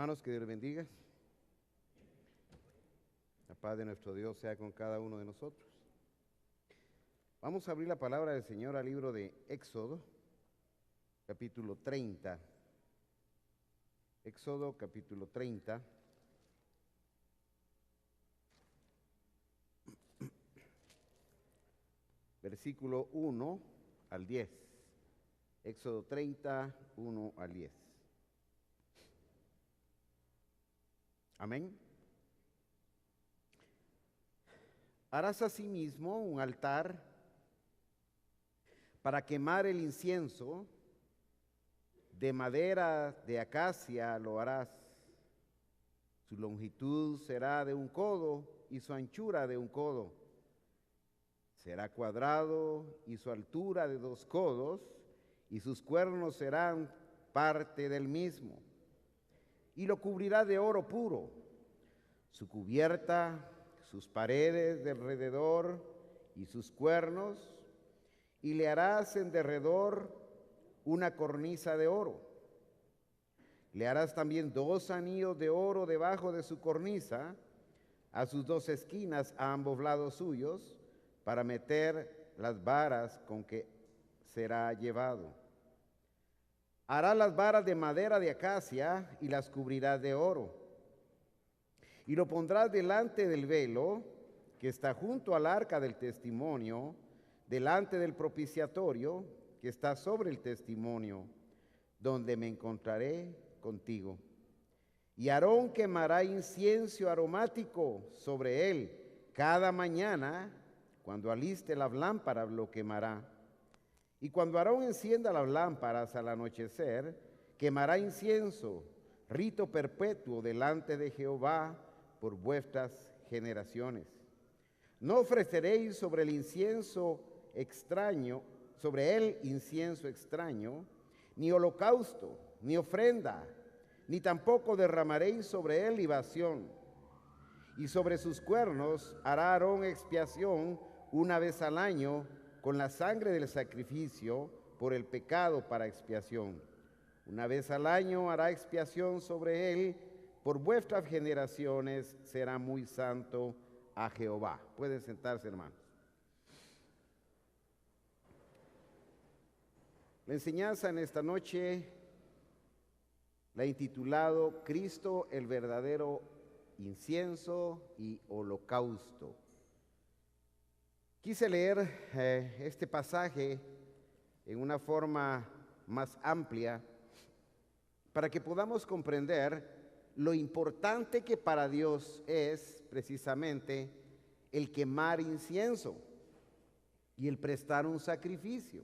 Hermanos, que Dios les bendiga. La paz de nuestro Dios sea con cada uno de nosotros. Vamos a abrir la palabra del Señor al libro de Éxodo, capítulo 30. Éxodo, capítulo 30. Versículo 1 al 10. Éxodo 30, 1 al 10. Amén. Harás asimismo un altar para quemar el incienso, de madera de acacia lo harás. Su longitud será de 1 codo y su anchura de 1 codo. Será cuadrado y su altura de 2 codos, y sus cuernos serán parte del mismo. Y lo cubrirá de oro puro, su cubierta, sus paredes de alrededor y sus cuernos, y le harás en derredor una cornisa de oro. Le harás también 2 anillos de oro debajo de su cornisa, a sus 2 esquinas a ambos lados suyos, para meter las varas con que será llevado. Hará las varas de madera de acacia y las cubrirás de oro. Y lo pondrás delante del velo que está junto al arca del testimonio, delante del propiciatorio que está sobre el testimonio, donde me encontraré contigo. Y Aarón quemará incienso aromático sobre él cada mañana. Cuando aliste las lámparas lo quemará. Y cuando Aarón encienda las lámparas al anochecer, quemará incienso, rito perpetuo delante de Jehová por vuestras generaciones. No ofreceréis sobre el incienso extraño, sobre él incienso extraño, ni holocausto, ni ofrenda, ni tampoco derramaréis sobre él libación. Y sobre sus cuernos hará Aarón expiación 1 vez al año con la sangre del sacrificio por el pecado para expiación. 1 vez al año hará expiación sobre él, por vuestras generaciones será muy santo a Jehová. Pueden sentarse, hermanos. La enseñanza en esta noche la he intitulado Cristo, el verdadero incienso y holocausto. Quise leer este pasaje en una forma más amplia para que podamos comprender lo importante que para Dios es precisamente el quemar incienso y el prestar un sacrificio.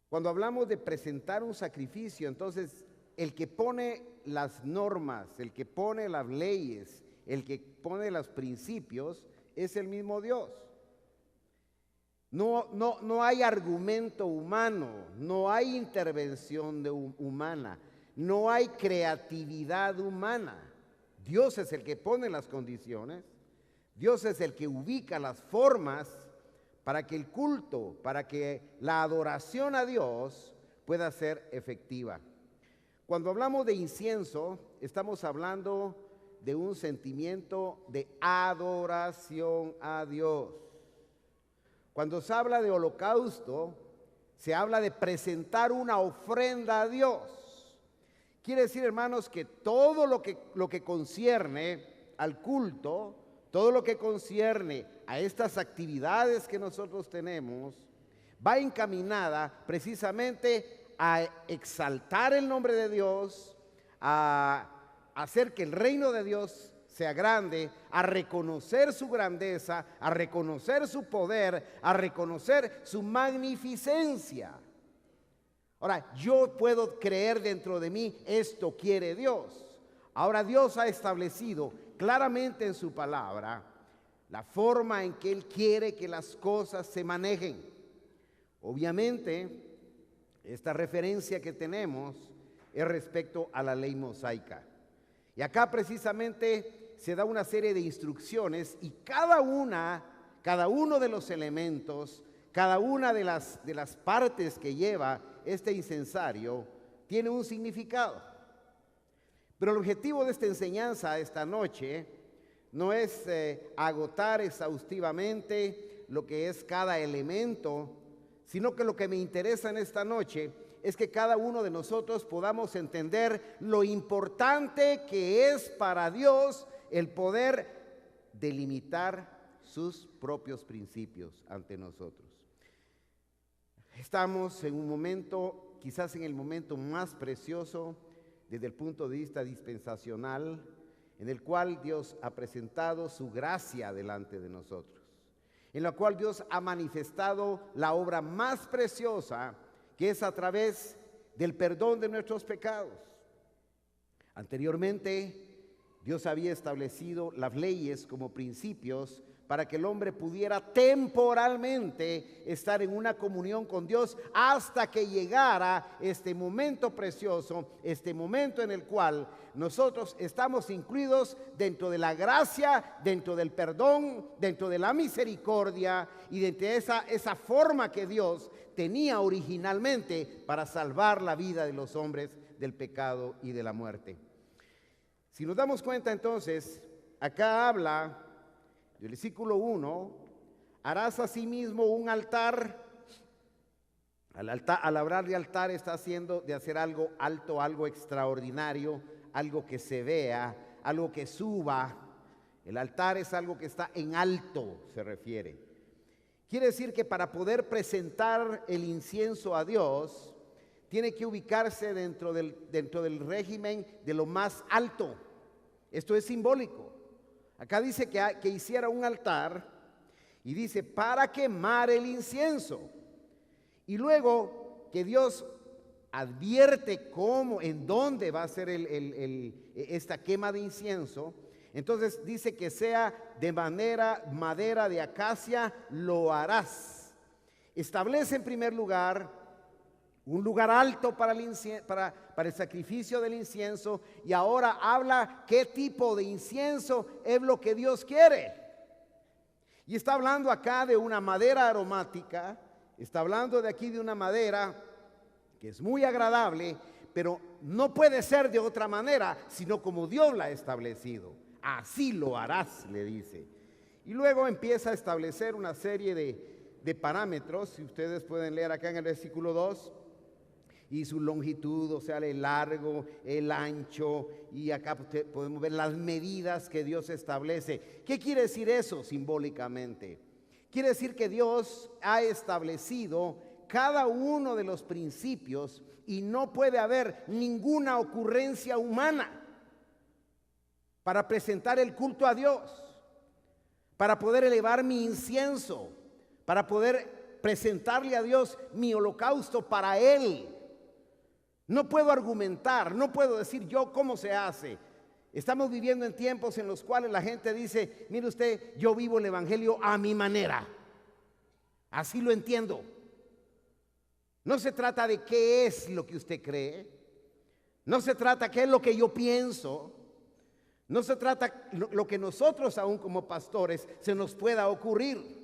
Cuando hablamos de presentar un sacrificio, entonces el que pone las normas, el que pone las leyes, el que pone los principios es el mismo Dios. No hay argumento humano, no hay intervención humana, no hay creatividad humana. Dios es el que pone las condiciones, Dios es el que ubica las formas para que el culto, para que la adoración a Dios pueda ser efectiva. Cuando hablamos de incienso, estamos hablando de un sentimiento de adoración a Dios. Cuando se habla de holocausto, se habla de presentar una ofrenda a Dios. Quiere decir, hermanos, que todo lo que concierne al culto, todo lo que concierne a estas actividades que nosotros tenemos, va encaminada precisamente a exaltar el nombre de Dios, a hacer que el reino de Dios sea grande, a reconocer su grandeza, a reconocer su poder, a reconocer su magnificencia. Ahora, yo puedo creer dentro de mí, esto quiere Dios. Ahora Dios ha establecido claramente en su palabra la forma en que Él quiere que las cosas se manejen. Obviamente, esta referencia que tenemos es respecto a la ley mosaica. Y acá precisamente se da una serie de instrucciones y cada uno de los elementos, cada una de las partes que lleva este incensario tiene un significado. Pero el objetivo de esta enseñanza esta noche no es agotar exhaustivamente lo que es cada elemento, sino que lo que me interesa en esta noche es que cada uno de nosotros podamos entender lo importante que es para Dios el poder delimitar sus propios principios ante nosotros. Estamos en un momento, quizás en el momento más precioso desde el punto de vista dispensacional, en el cual Dios ha presentado su gracia delante de nosotros, en la cual Dios ha manifestado la obra más preciosa, que es a través del perdón de nuestros pecados. Anteriormente, Dios había establecido las leyes como principios para que el hombre pudiera temporalmente estar en una comunión con Dios hasta que llegara este momento precioso, este momento en el cual nosotros estamos incluidos dentro de la gracia, dentro del perdón, dentro de la misericordia y dentro de esa forma que Dios tenía originalmente para salvar la vida de los hombres del pecado y de la muerte. Si nos damos cuenta entonces, acá habla del versículo 1, harás asimismo un altar. Al hablar de altar está haciendo de hacer algo alto, algo extraordinario, algo que se vea, algo que suba. El altar es algo que está en alto, se refiere. Quiere decir que para poder presentar el incienso a Dios, tiene que ubicarse dentro del régimen de lo más alto. Esto es simbólico. Acá dice que hiciera un altar y dice para quemar el incienso. Y luego que Dios advierte cómo, en dónde va a ser esta quema de incienso. Entonces dice que sea de madera de acacia lo harás. Establece en primer lugar un lugar alto para el sacrificio del incienso, y ahora habla qué tipo de incienso es lo que Dios quiere. Y está hablando acá de una madera aromática, está hablando de aquí de una madera que es muy agradable, pero no puede ser de otra manera, sino como Dios la ha establecido. Así lo harás, le dice. Y luego empieza a establecer una serie de parámetros, si ustedes pueden leer acá en el versículo 2, y su longitud, o sea, el largo, el ancho, y acá podemos ver las medidas que Dios establece. ¿Qué quiere decir eso simbólicamente? Quiere decir que Dios ha establecido cada uno de los principios y no puede haber ninguna ocurrencia humana para presentar el culto a Dios, para poder elevar mi incienso, para poder presentarle a Dios mi holocausto para Él. No puedo argumentar, no puedo decir yo cómo se hace. Estamos viviendo en tiempos en los cuales la gente dice, mire usted, yo vivo el evangelio a mi manera. Así lo entiendo. No se trata de qué es lo que usted cree. No se trata qué es lo que yo pienso. No se trata lo que nosotros aún como pastores se nos pueda ocurrir.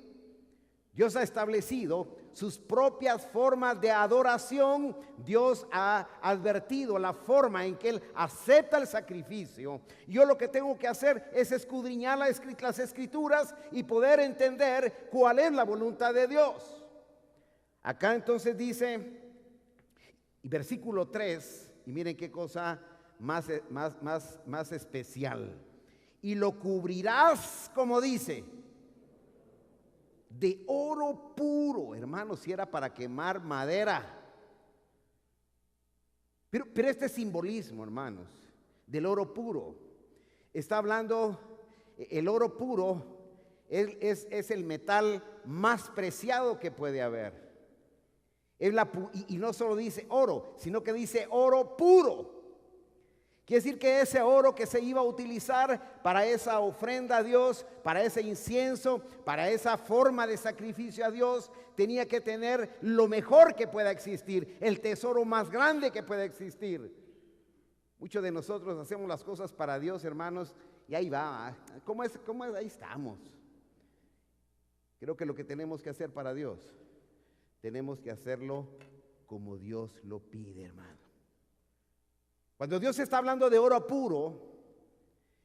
Dios ha establecido sus propias formas de adoración. Dios ha advertido la forma en que Él acepta el sacrificio. Yo lo que tengo que hacer es escudriñar las escrituras y poder entender cuál es la voluntad de Dios. Acá entonces dice, versículo 3, y miren qué cosa más especial. Y lo cubrirás, como dice, de oro puro. Hermanos, si era para quemar madera. Pero este simbolismo, hermanos, del oro puro, está hablando, el oro puro es el metal más preciado que puede haber. Y no solo dice oro, sino que dice oro puro. Quiere decir que ese oro que se iba a utilizar para esa ofrenda a Dios, para ese incienso, para esa forma de sacrificio a Dios, tenía que tener lo mejor que pueda existir, el tesoro más grande que pueda existir. Muchos de nosotros hacemos las cosas para Dios, hermanos, y ahí va. ¿Cómo es? Ahí estamos. Creo que lo que tenemos que hacer para Dios, tenemos que hacerlo como Dios lo pide, hermano. Cuando Dios está hablando de oro puro,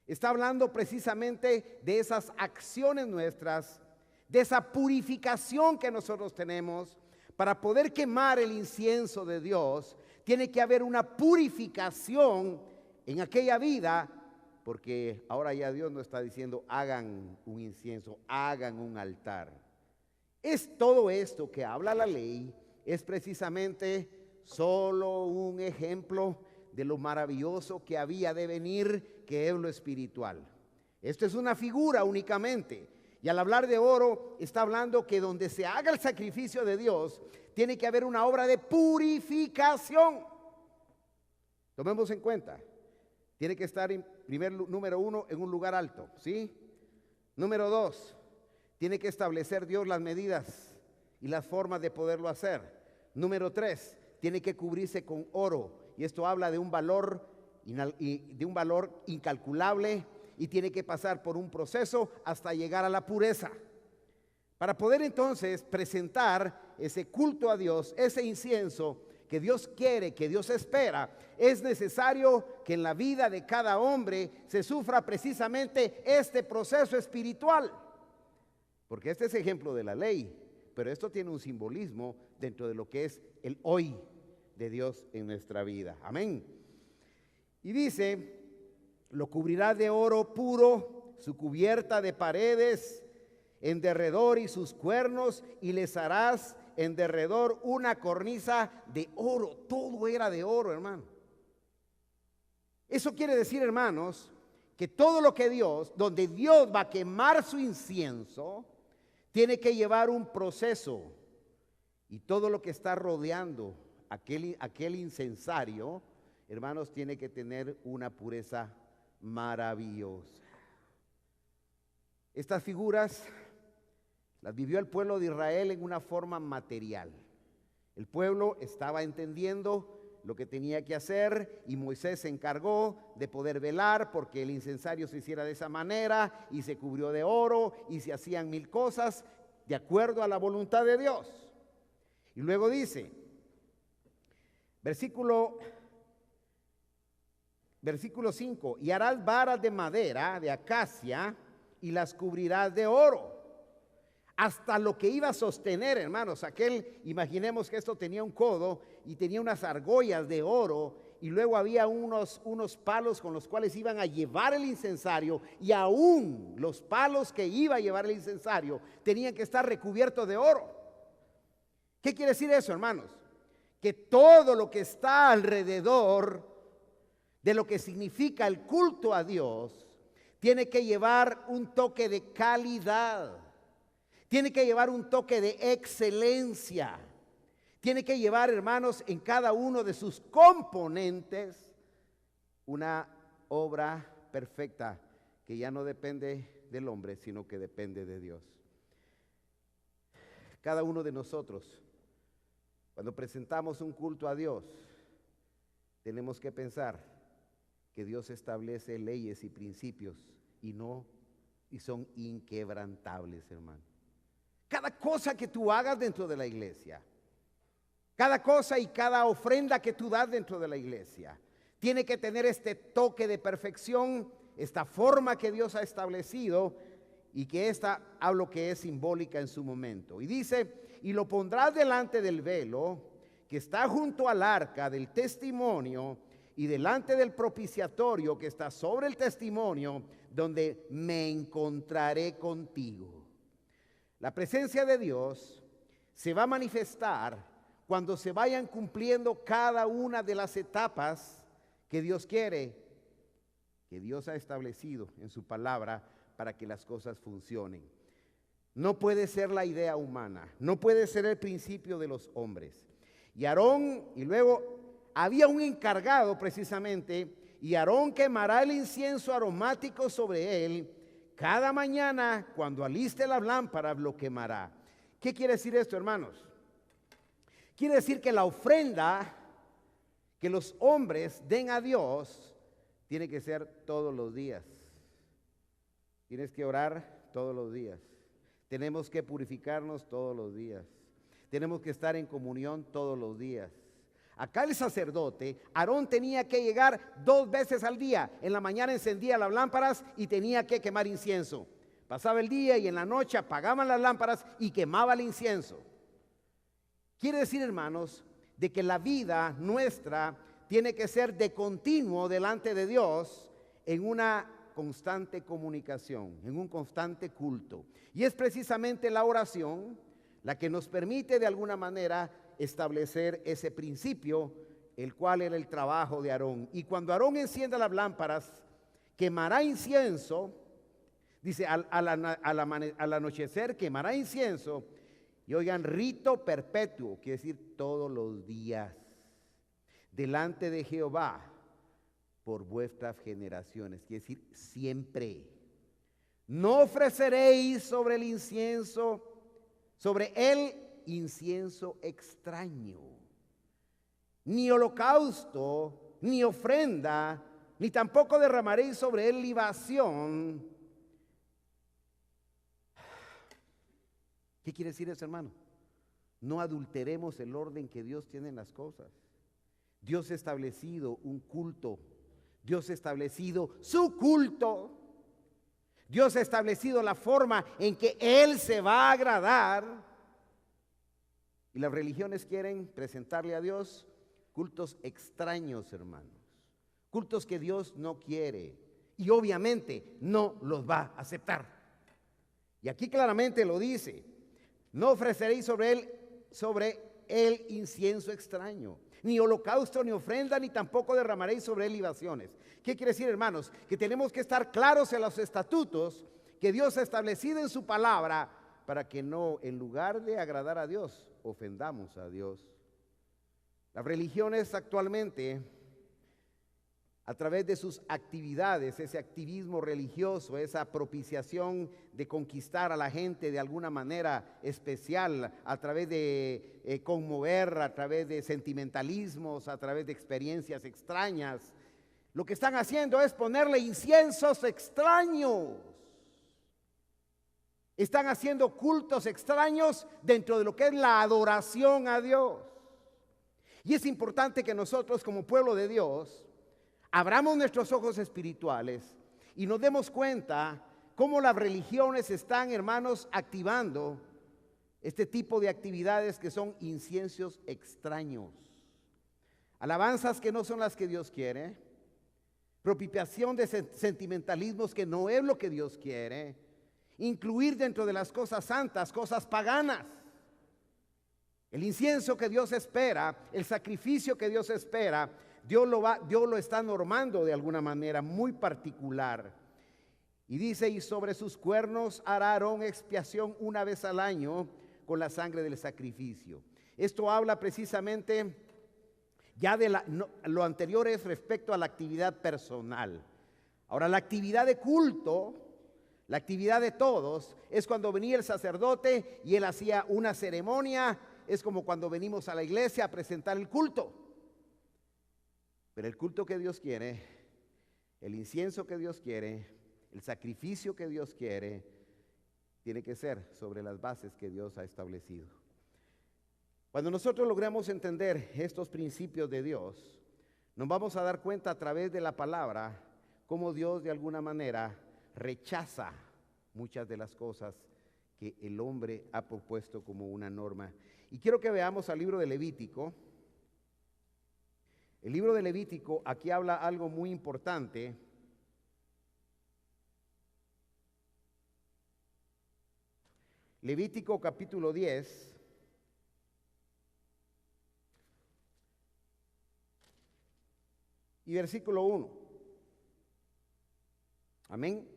está hablando precisamente de esas acciones nuestras, de esa purificación que nosotros tenemos. Para poder quemar el incienso de Dios, tiene que haber una purificación en aquella vida, porque ahora ya Dios nos está diciendo, hagan un incienso, hagan un altar. Es todo esto que habla la ley, es precisamente solo un ejemplo de lo maravilloso que había de venir, que es lo espiritual. Esto es una figura únicamente. Y al hablar de oro, está hablando que donde se haga el sacrificio de Dios, tiene que haber una obra de purificación. Tomemos en cuenta, tiene que estar número uno, en un lugar alto, ¿sí? Número dos, tiene que establecer Dios las medidas y las formas de poderlo hacer. Número tres, tiene que cubrirse con oro. Y esto habla de un valor incalculable, y tiene que pasar por un proceso hasta llegar a la pureza. Para poder entonces presentar ese culto a Dios, ese incienso que Dios quiere, que Dios espera, es necesario que en la vida de cada hombre se sufra precisamente este proceso espiritual. Porque este es ejemplo de la ley, pero esto tiene un simbolismo dentro de lo que es el hoy de Dios en nuestra vida. Amén. Y dice, lo cubrirá de oro puro, su cubierta de paredes en derredor y sus cuernos, y les harás en derredor una cornisa de oro. Todo era de oro, hermano. Eso quiere decir, hermanos, que todo lo que donde Dios va a quemar su incienso, tiene que llevar un proceso, y todo lo que está rodeando aquel incensario, hermanos, tiene que tener una pureza maravillosa. Estas figuras las vivió el pueblo de Israel en una forma material. El pueblo estaba entendiendo lo que tenía que hacer, y Moisés se encargó de poder velar porque el incensario se hiciera de esa manera, y se cubrió de oro, y se hacían 1000 cosas de acuerdo a la voluntad de Dios. Y luego dice, versículo 5, y harás varas de madera, de acacia, y las cubrirás de oro. Hasta lo que iba a sostener, hermanos, imaginemos que esto tenía un codo y tenía unas argollas de oro, y luego había unos palos con los cuales iban a llevar el incensario, y aún los palos que iba a llevar el incensario tenían que estar recubiertos de oro. ¿Qué quiere decir eso, hermanos? Que todo lo que está alrededor de lo que significa el culto a Dios tiene que llevar un toque de calidad, tiene que llevar un toque de excelencia, tiene que llevar, hermanos, en cada uno de sus componentes una obra perfecta que ya no depende del hombre, sino que depende de Dios. Cada uno de nosotros, cuando presentamos un culto a Dios, tenemos que pensar que Dios establece leyes y principios y son inquebrantables, hermano. Cada cosa que tú hagas dentro de la iglesia, cada cosa y cada ofrenda que tú das dentro de la iglesia, tiene que tener este toque de perfección, esta forma que Dios ha establecido, y que hablo que es simbólica en su momento. Y dice, y lo pondrás delante del velo que está junto al arca del testimonio, y delante del propiciatorio que está sobre el testimonio, donde me encontraré contigo. La presencia de Dios se va a manifestar cuando se vayan cumpliendo cada una de las etapas que Dios quiere, que Dios ha establecido en su palabra para que las cosas funcionen. No puede ser la idea humana, no puede ser el principio de los hombres. Y Aarón, y luego había un encargado precisamente, y Aarón quemará el incienso aromático sobre él. Cada mañana, cuando aliste las lámparas, lo quemará. ¿Qué quiere decir esto, hermanos? Quiere decir que la ofrenda que los hombres den a Dios tiene que ser todos los días. Tienes que orar todos los días. Tenemos que purificarnos todos los días. Tenemos que estar en comunión todos los días. Acá el sacerdote, Aarón, tenía que llegar 2 veces al día. En la mañana encendía las lámparas y tenía que quemar incienso. Pasaba el día y en la noche apagaban las lámparas y quemaba el incienso. Quiere decir, hermanos, de que la vida nuestra tiene que ser de continuo delante de Dios en una constante comunicación, en un constante culto. Y es precisamente la oración la que nos permite de alguna manera establecer ese principio, el cual era el trabajo de Aarón. Y cuando Aarón encienda las lámparas, quemará incienso, dice, al anochecer quemará incienso, y oigan, rito perpetuo, quiere decir todos los días, delante de Jehová por vuestras generaciones, quiere decir siempre. No ofreceréis sobre el incienso, sobre el incienso extraño, ni holocausto, ni ofrenda, ni tampoco derramaréis sobre él libación. ¿Qué quiere decir eso, hermano? No adulteremos el orden que Dios tiene en las cosas. Dios ha establecido un culto. Dios ha establecido su culto. Dios ha establecido la forma en que Él se va a agradar. Y las religiones quieren presentarle a Dios cultos extraños, hermanos. Cultos que Dios no quiere. Y obviamente no los va a aceptar. Y aquí claramente lo dice. No ofreceréis sobre él incienso extraño, ni holocausto, ni ofrenda, ni tampoco derramaréis sobre él libaciones. ¿Qué quiere decir, hermanos? Que tenemos que estar claros en los estatutos que Dios ha establecido en su palabra, para que no, en lugar de agradar a Dios, ofendamos a Dios. Las religiones actualmente, a través de sus actividades, ese activismo religioso, esa propiciación de conquistar a la gente de alguna manera especial, a través de conmover, a través de sentimentalismos, a través de experiencias extrañas, lo que están haciendo es ponerle inciensos extraños. Están haciendo cultos extraños dentro de lo que es la adoración a Dios. Y es importante que nosotros, como pueblo de Dios, abramos nuestros ojos espirituales y nos demos cuenta cómo las religiones están, hermanos, activando este tipo de actividades que son inciensos extraños. Alabanzas que no son las que Dios quiere, propiciación de sentimentalismos que no es lo que Dios quiere, incluir dentro de las cosas santas cosas paganas. El incienso que Dios espera, el sacrificio que Dios espera, Dios lo está normando de alguna manera muy particular. Y dice, y sobre sus cuernos hará Aarón expiación una vez al año con la sangre del sacrificio. Esto habla precisamente ya de lo anterior, es respecto a la actividad personal. Ahora, la actividad de culto, la actividad de todos, es cuando venía el sacerdote y él hacía una ceremonia. Es como cuando venimos a la iglesia a presentar el culto. Pero el culto que Dios quiere, el incienso que Dios quiere, el sacrificio que Dios quiere, tiene que ser sobre las bases que Dios ha establecido. Cuando nosotros logramos entender estos principios de Dios, nos vamos a dar cuenta a través de la palabra cómo Dios de alguna manera rechaza muchas de las cosas que el hombre ha propuesto como una norma. Y quiero que veamos al libro de Levítico. El libro de Levítico aquí habla algo muy importante. Levítico capítulo 10. Y versículo 1. Amén.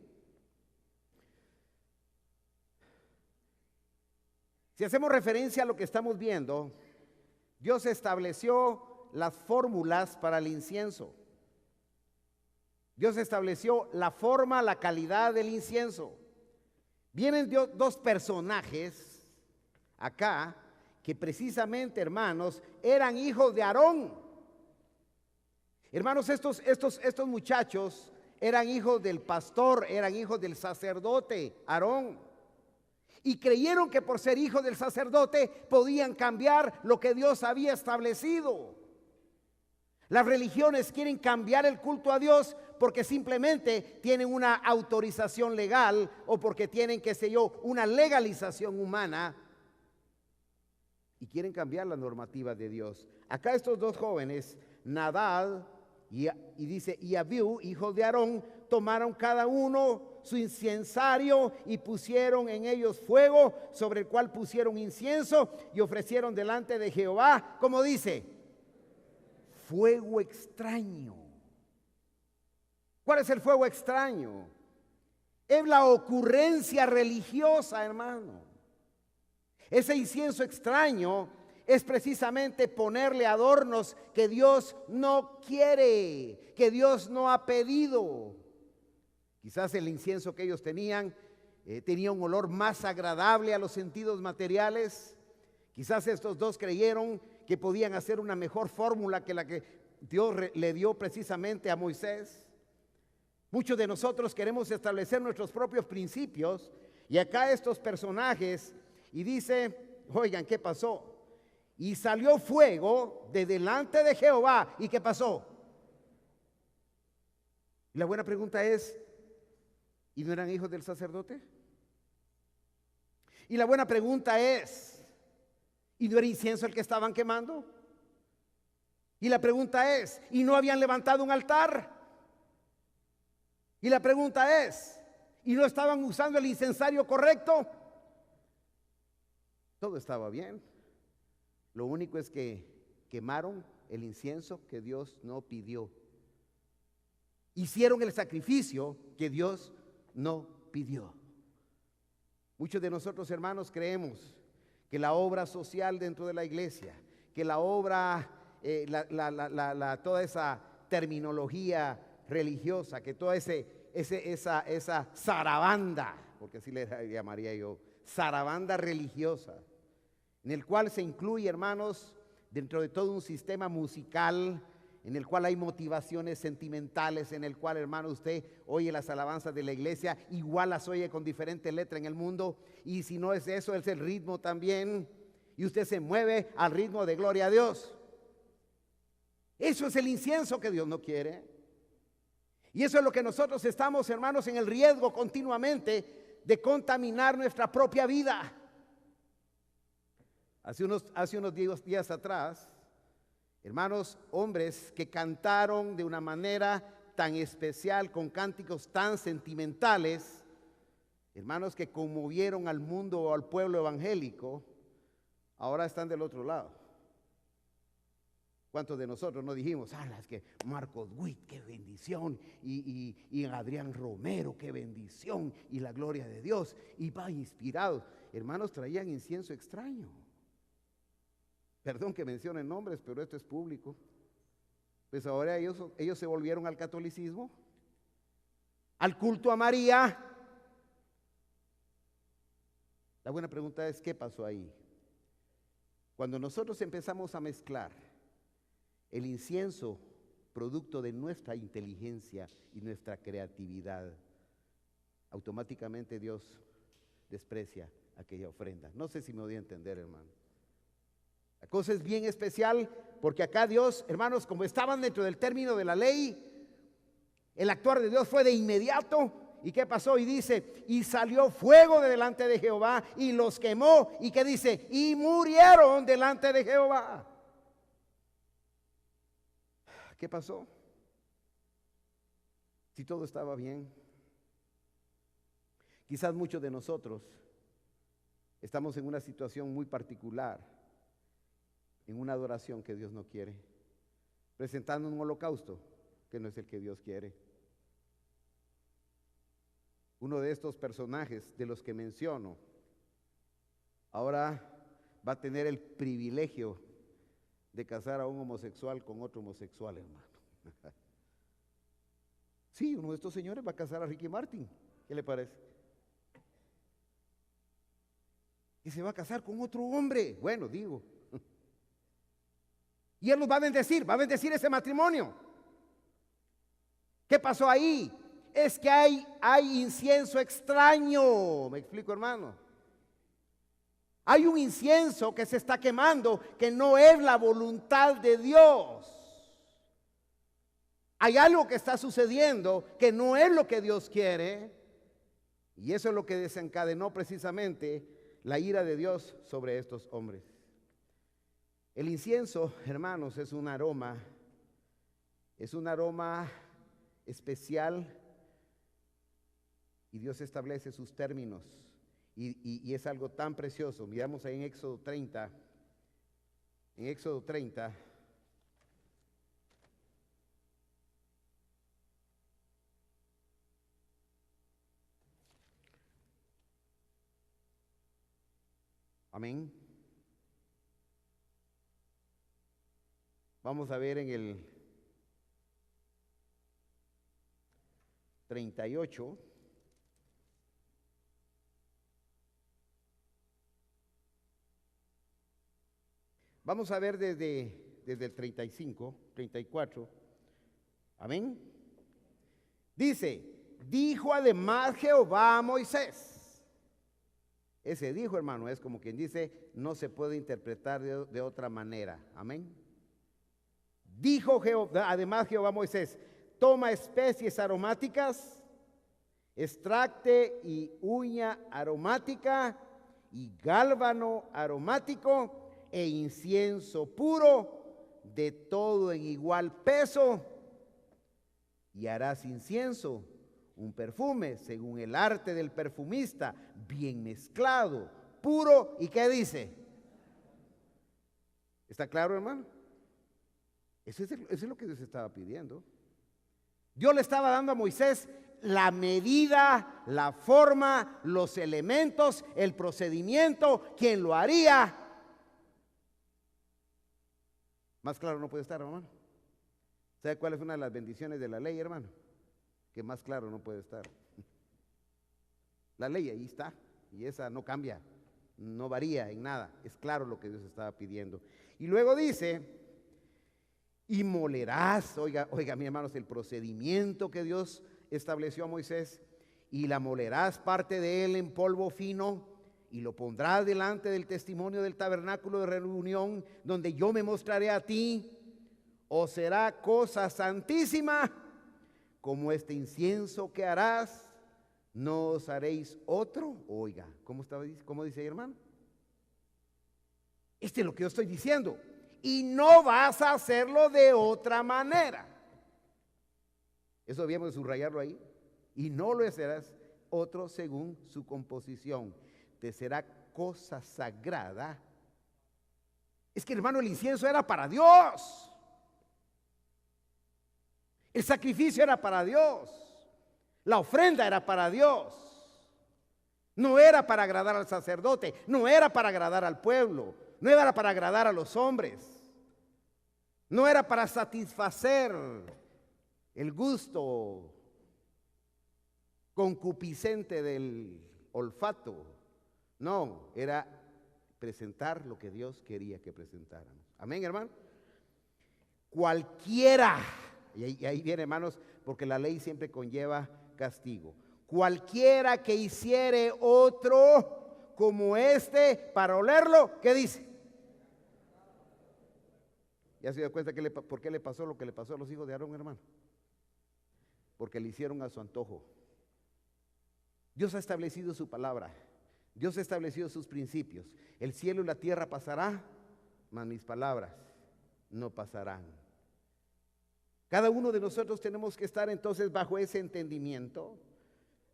Si hacemos referencia a lo que estamos viendo, Dios estableció las fórmulas para el incienso. Dios estableció la forma, la calidad del incienso. Vienen dos personajes acá que precisamente, hermanos, eran hijos de Aarón. Hermanos, estos muchachos eran hijos del pastor, eran hijos del sacerdote Aarón. Y creyeron que por ser hijos del sacerdote podían cambiar lo que Dios había establecido. Las religiones quieren cambiar el culto a Dios porque simplemente tienen una autorización legal o porque tienen, qué sé yo, una legalización humana y quieren cambiar la normativa de Dios. Acá estos dos jóvenes, Nadab y dice, y Abiú, hijo de Aarón, tomaron cada uno su incensario y pusieron en ellos fuego, sobre el cual pusieron incienso y ofrecieron delante de Jehová, como dice, fuego extraño. ¿Cuál es el fuego extraño? Es la ocurrencia religiosa, hermano. Ese incienso extraño es precisamente ponerle adornos que Dios no quiere, que Dios no ha pedido. Quizás el incienso que ellos tenían tenía un olor más agradable a los sentidos materiales. Quizás estos dos creyeron que podían hacer una mejor fórmula que la que Dios le dio precisamente a Moisés. Muchos de nosotros queremos establecer nuestros propios principios y acá estos personajes y dice, oigan, ¿qué pasó? Y salió fuego de delante de Jehová. ¿Y qué pasó? Y la buena pregunta es, ¿y no eran hijos del sacerdote? Y la buena pregunta es, ¿y no era incienso el que estaban quemando? Y la pregunta es, ¿y no habían levantado un altar? Y la pregunta es, ¿y no estaban usando el incensario correcto? Todo estaba bien. Lo único es que quemaron el incienso que Dios no pidió. Hicieron el sacrificio que Dios no pidió. Muchos de nosotros, hermanos, creemos que la obra social dentro de la iglesia, que la obra, toda esa terminología religiosa, que toda esa zarabanda, porque así le llamaría yo, zarabanda religiosa, en el cual se incluye, hermanos, dentro de todo un sistema musical, en el cual hay motivaciones sentimentales, en el cual, hermano, usted oye las alabanzas de la iglesia, igual las oye con diferente letra en el mundo, y si no es eso, es el ritmo también, y usted se mueve al ritmo de gloria a Dios. Eso es el incienso que Dios no quiere. Y eso es lo que nosotros estamos, hermanos, en el riesgo continuamente de contaminar nuestra propia vida. Hace unos días atrás, hermanos, hombres que cantaron de una manera tan especial, con cánticos tan sentimentales, hermanos que conmovieron al mundo o al pueblo evangélico, ahora están del otro lado. ¿Cuántos de nosotros no dijimos, es que Marcos Witt, qué bendición, y Adrián Romero, qué bendición, y la gloria de Dios, y va inspirados? Hermanos, traían incienso extraño. Perdón que mencionen nombres, pero esto es público. Pues ahora ellos se volvieron al catolicismo, al culto a María. La buena pregunta es, ¿qué pasó ahí? Cuando nosotros empezamos a mezclar el incienso, producto de nuestra inteligencia y nuestra creatividad, automáticamente Dios desprecia aquella ofrenda. No sé si me voy a entender, hermano. La cosa es bien especial porque acá Dios, hermanos, como estaban dentro del término de la ley, el actuar de Dios fue de inmediato. ¿Y qué pasó? Y dice, y salió fuego de delante de Jehová y los quemó. ¿Y qué dice? Y murieron delante de Jehová. ¿Qué pasó? Si todo estaba bien. Quizás muchos de nosotros estamos en una situación muy particular, en una adoración que Dios no quiere, presentando un holocausto que no es el que Dios quiere. Uno de estos personajes de los que menciono ahora va a tener el privilegio de casar a un homosexual con otro homosexual, hermano. Sí, uno de estos señores va a casar a Ricky Martin. ¿Qué le parece? Y se va a casar con otro hombre. Bueno, digo. Y Él los va a bendecir ese matrimonio. ¿Qué pasó ahí? Es que hay incienso extraño. ¿Me explico, hermano? Hay un incienso que se está quemando que no es la voluntad de Dios. Hay algo que está sucediendo que no es lo que Dios quiere. Y eso es lo que desencadenó precisamente la ira de Dios sobre estos hombres. El incienso, hermanos, es un aroma especial, y Dios establece sus términos, y es algo tan precioso. Miramos ahí en Éxodo 30, amén. Vamos a ver en el 38. Vamos a ver desde el 35, 34. Amén. Dice, dijo además Jehová a Moisés. Ese dijo, hermano, es como quien dice, no se puede interpretar de otra manera. Amén. Dijo además Jehová a Moisés, toma especies aromáticas, extracte y uña aromática y gálbano aromático e incienso puro, de todo en igual peso, y harás incienso, un perfume según el arte del perfumista, bien mezclado, puro. ¿Y qué dice? ¿Está claro, hermano? Eso es lo que Dios estaba pidiendo. Dios le estaba dando a Moisés la medida, la forma, los elementos, el procedimiento, quién lo haría. Más claro no puede estar, hermano. ¿Sabe cuál es una de las bendiciones de la ley, hermano? Que más claro no puede estar. La ley ahí está, y esa no cambia, no varía en nada. Es claro lo que Dios estaba pidiendo. Y luego dice, y molerás, oiga, mis hermanos, el procedimiento que Dios estableció a Moisés, y la molerás parte de él en polvo fino, y lo pondrás delante del testimonio del tabernáculo de reunión, donde yo me mostraré a ti, o será cosa santísima, como este incienso que harás, no os haréis otro. Oiga, ¿cómo dice ahí, hermano? Este es lo que yo estoy diciendo. Y no vas a hacerlo de otra manera. Eso debíamos subrayarlo ahí. Y no lo harás otro según su composición. Te será cosa sagrada. Es que, hermano, el incienso era para Dios. El sacrificio era para Dios. La ofrenda era para Dios. No era para agradar al sacerdote, no era para agradar al pueblo, no era para agradar a los hombres, no era para satisfacer el gusto concupiscente del olfato. No, era presentar lo que Dios quería que presentáramos. Amén, hermano. Cualquiera, y ahí viene, hermanos, porque la ley siempre conlleva castigo. Cualquiera que hiciere otro como este para olerlo, ¿qué dice? ¿Ya se dio cuenta por qué le pasó lo que le pasó a los hijos de Aarón, hermano? Porque le hicieron a su antojo. Dios ha establecido su palabra. Dios ha establecido sus principios. El cielo y la tierra pasará, mas mis palabras no pasarán. Cada uno de nosotros tenemos que estar entonces bajo ese entendimiento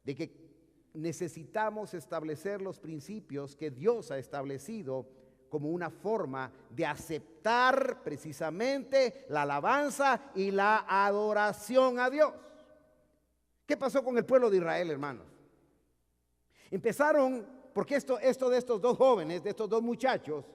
de que necesitamos establecer los principios que Dios ha establecido como una forma de aceptar precisamente la alabanza y la adoración a Dios. ¿Qué pasó con el pueblo de Israel, hermanos? Empezaron, porque esto de estos dos jóvenes, de estos dos muchachos,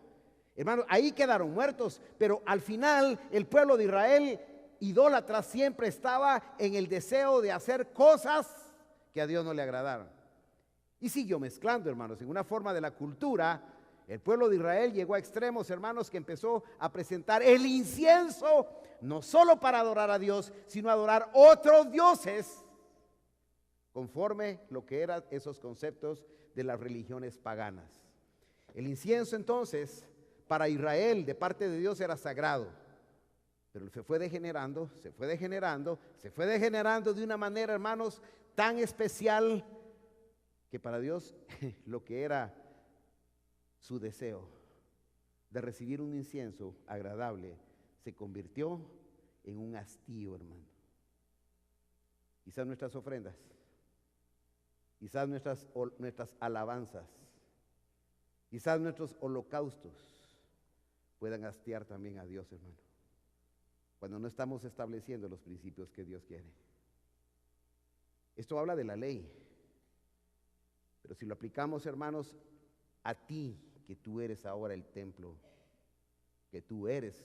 hermanos, ahí quedaron muertos, pero al final el pueblo de Israel, idólatra, siempre estaba en el deseo de hacer cosas que a Dios no le agradaron. Y siguió mezclando, hermanos, en una forma de la cultura. El pueblo de Israel llegó a extremos, hermanos, que empezó a presentar el incienso, no solo para adorar a Dios, sino adorar otros dioses, conforme lo que eran esos conceptos de las religiones paganas. El incienso, entonces, para Israel, de parte de Dios, era sagrado. Pero se fue degenerando, se fue degenerando, se fue degenerando de una manera, hermanos, tan especial que para Dios lo que era su deseo de recibir un incienso agradable se convirtió en un hastío, hermano. Quizás nuestras ofrendas, quizás nuestras alabanzas, quizás nuestros holocaustos puedan hastiar también a Dios, hermano, cuando no estamos estableciendo los principios que Dios quiere. Esto habla de la ley, pero si lo aplicamos, hermanos, a ti, que tú eres ahora el templo, que tú eres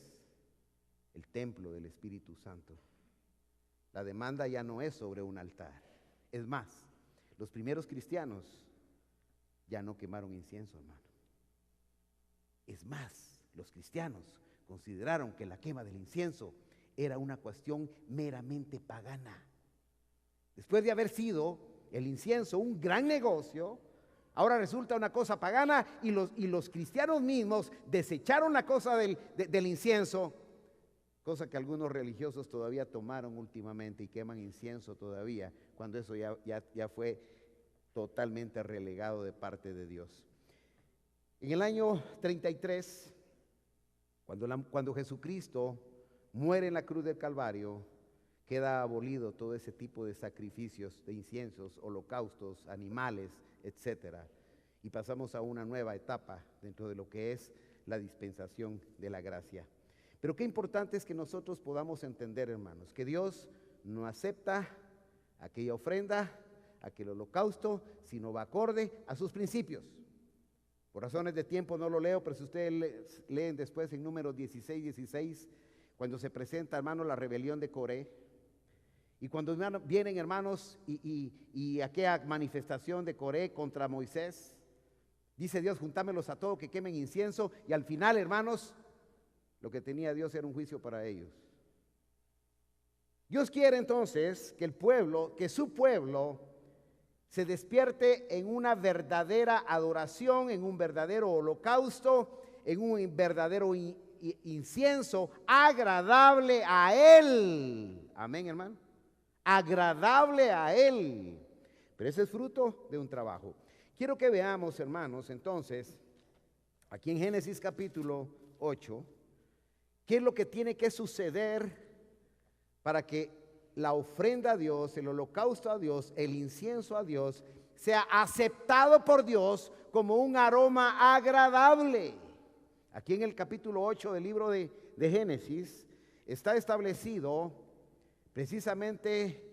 el templo del Espíritu Santo, la demanda ya no es sobre un altar. Es más, los primeros cristianos ya no quemaron incienso, hermano. Es más, los cristianos consideraron que la quema del incienso era una cuestión meramente pagana. Después de haber sido el incienso un gran negocio, ahora resulta una cosa pagana, y los cristianos mismos desecharon la cosa del incienso, cosa que algunos religiosos todavía tomaron últimamente y queman incienso todavía, cuando eso ya fue totalmente relegado de parte de Dios. En el año 33, cuando Jesucristo muere en la cruz del Calvario, queda abolido todo ese tipo de sacrificios, de inciensos, holocaustos, animales, etcétera, y pasamos a una nueva etapa dentro de lo que es la dispensación de la gracia. Pero qué importante es que nosotros podamos entender, hermanos, que Dios no acepta aquella ofrenda, aquel holocausto, sino va acorde a sus principios. Por razones de tiempo no lo leo, pero si ustedes leen después en Números 16, cuando se presenta, hermanos, la rebelión de Coré, y cuando vienen, hermanos, y aquella manifestación de Coré contra Moisés, dice Dios: juntámelos a todos que quemen incienso, y al final, hermanos, lo que tenía Dios era un juicio para ellos. Dios quiere entonces que su pueblo se despierte en una verdadera adoración, en un verdadero holocausto, en un verdadero incienso agradable a Él. Amén, hermano. Agradable a Él. Pero ese es fruto de un trabajo. Quiero que veamos, hermanos, entonces, aquí en Génesis capítulo 8, qué es lo que tiene que suceder para que la ofrenda a Dios, el holocausto a Dios, el incienso a Dios, sea aceptado por Dios como un aroma agradable. Aquí en el capítulo 8 del libro de Génesis está establecido precisamente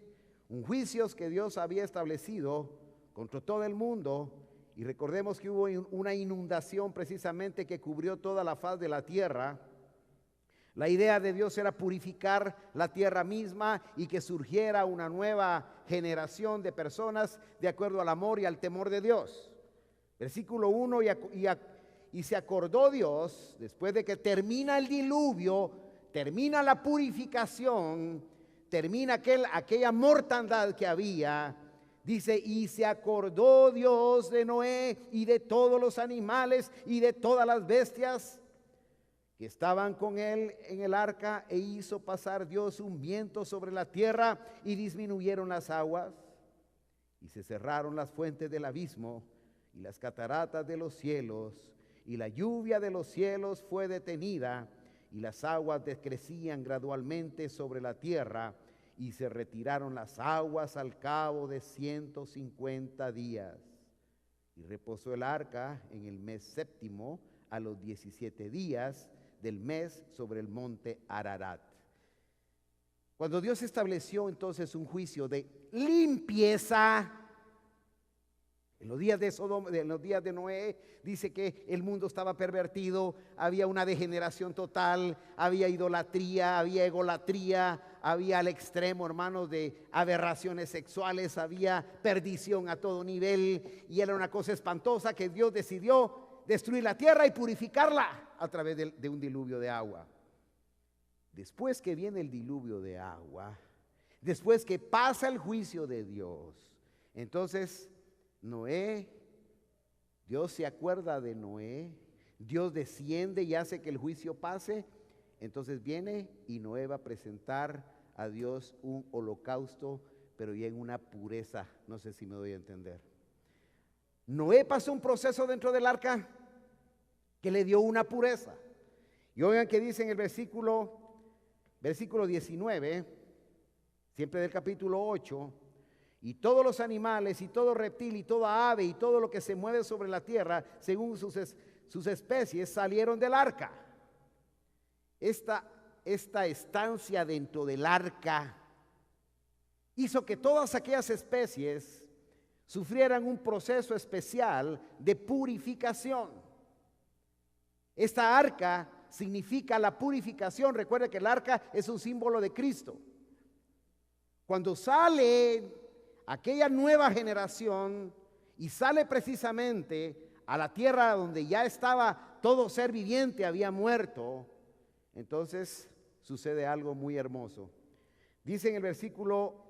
un juicio que Dios había establecido contra todo el mundo. Y recordemos que hubo una inundación precisamente que cubrió toda la faz de la tierra. La idea de Dios era purificar la tierra misma y que surgiera una nueva generación de personas de acuerdo al amor y al temor de Dios. Versículo 1, y se acordó Dios, después de que termina el diluvio, termina la purificación, termina aquella mortandad que había. Dice: y se acordó Dios de Noé y de todos los animales y de todas las bestias que estaban con él en el arca, e hizo pasar Dios un viento sobre la tierra, y disminuyeron las aguas, y se cerraron las fuentes del abismo, y las cataratas de los cielos, y la lluvia de los cielos fue detenida, y las aguas decrecían gradualmente sobre la tierra, y se retiraron las aguas al cabo de 150 días. Y reposó el arca en el mes séptimo, a los 17 días del mes, sobre el monte Ararat. Cuando Dios estableció entonces un juicio de limpieza, en los días de Sodoma, en los días de Noé, dice que el mundo estaba pervertido, había una degeneración total, había idolatría, había egolatría, había al extremo, hermanos, de aberraciones sexuales, había perdición a todo nivel, y era una cosa espantosa que Dios decidió destruir la tierra y purificarla a través de un diluvio de agua. Después que viene el diluvio de agua, después que pasa el juicio de Dios, entonces Noé, Dios se acuerda de Noé, Dios desciende y hace que el juicio pase, Entonces viene y Noé va a presentar a Dios un holocausto, pero ya en una pureza. No sé si me doy a entender. Noé pasó un proceso dentro del arca que le dio una pureza. Y oigan que dice en el versículo 19, siempre del capítulo 8, y todos los animales y todo reptil y toda ave y todo lo que se mueve sobre la tierra, según sus especies, salieron del arca. Esta estancia dentro del arca hizo que todas aquellas especies sufrieran un proceso especial de purificación. Esta arca significa la purificación. Recuerde que el arca es un símbolo de Cristo. Cuando sale aquella nueva generación y sale precisamente a la tierra donde ya estaba todo ser viviente, había muerto, entonces sucede algo muy hermoso. Dice en el versículo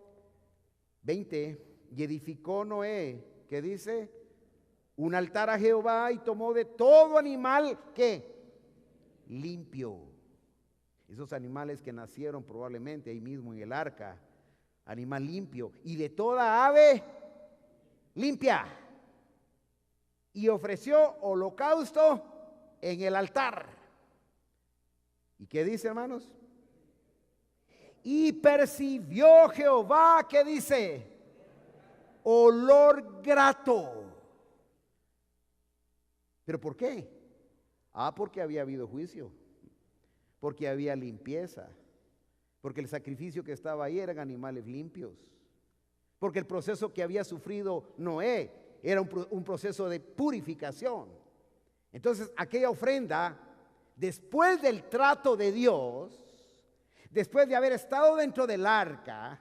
20, y edificó Noé, que dice, un altar a Jehová y tomó de todo animal que limpio. Esos animales que nacieron probablemente ahí mismo en el arca, animal limpio, y de toda ave limpia. Y ofreció holocausto en el altar. ¿Y qué dice, hermanos? Y percibió Jehová, ¿qué dice? Olor grato. ¿Pero por qué? Porque había habido juicio, porque había limpieza, porque el sacrificio que estaba ahí eran animales limpios, porque el proceso que había sufrido Noé era un proceso de purificación. Entonces aquella ofrenda, después del trato de Dios, después de haber estado dentro del arca,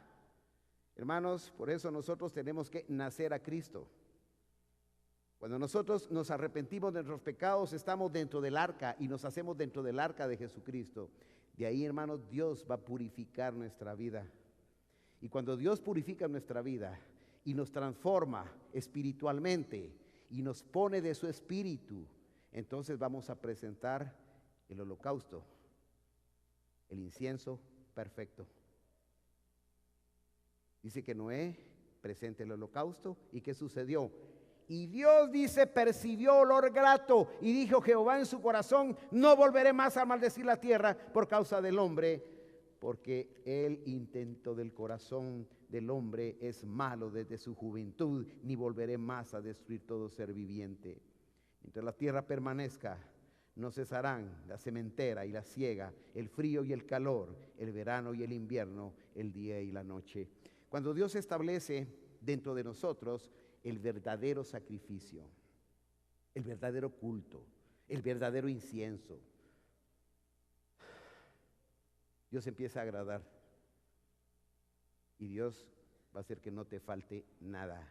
hermanos, por eso nosotros tenemos que nacer a Cristo. Cuando nosotros nos arrepentimos de nuestros pecados, estamos dentro del arca y nos hacemos dentro del arca de Jesucristo. De ahí, hermanos, Dios va a purificar nuestra vida. Y cuando Dios purifica nuestra vida y nos transforma espiritualmente y nos pone de su espíritu, entonces vamos a presentar el holocausto, el incienso perfecto. Dice que Noé presenta el holocausto. ¿Y qué sucedió? Y Dios, dice, percibió olor grato y dijo Jehová en su corazón, no volveré más a maldecir la tierra por causa del hombre, porque el intento del corazón del hombre es malo desde su juventud, ni volveré más a destruir todo ser viviente. Mientras la tierra permanezca, no cesarán la sementera y la siega, el frío y el calor, el verano y el invierno, el día y la noche. Cuando Dios establece dentro de nosotros el verdadero sacrificio, el verdadero culto, el verdadero incienso, Dios empieza a agradar y Dios va a hacer que no te falte nada.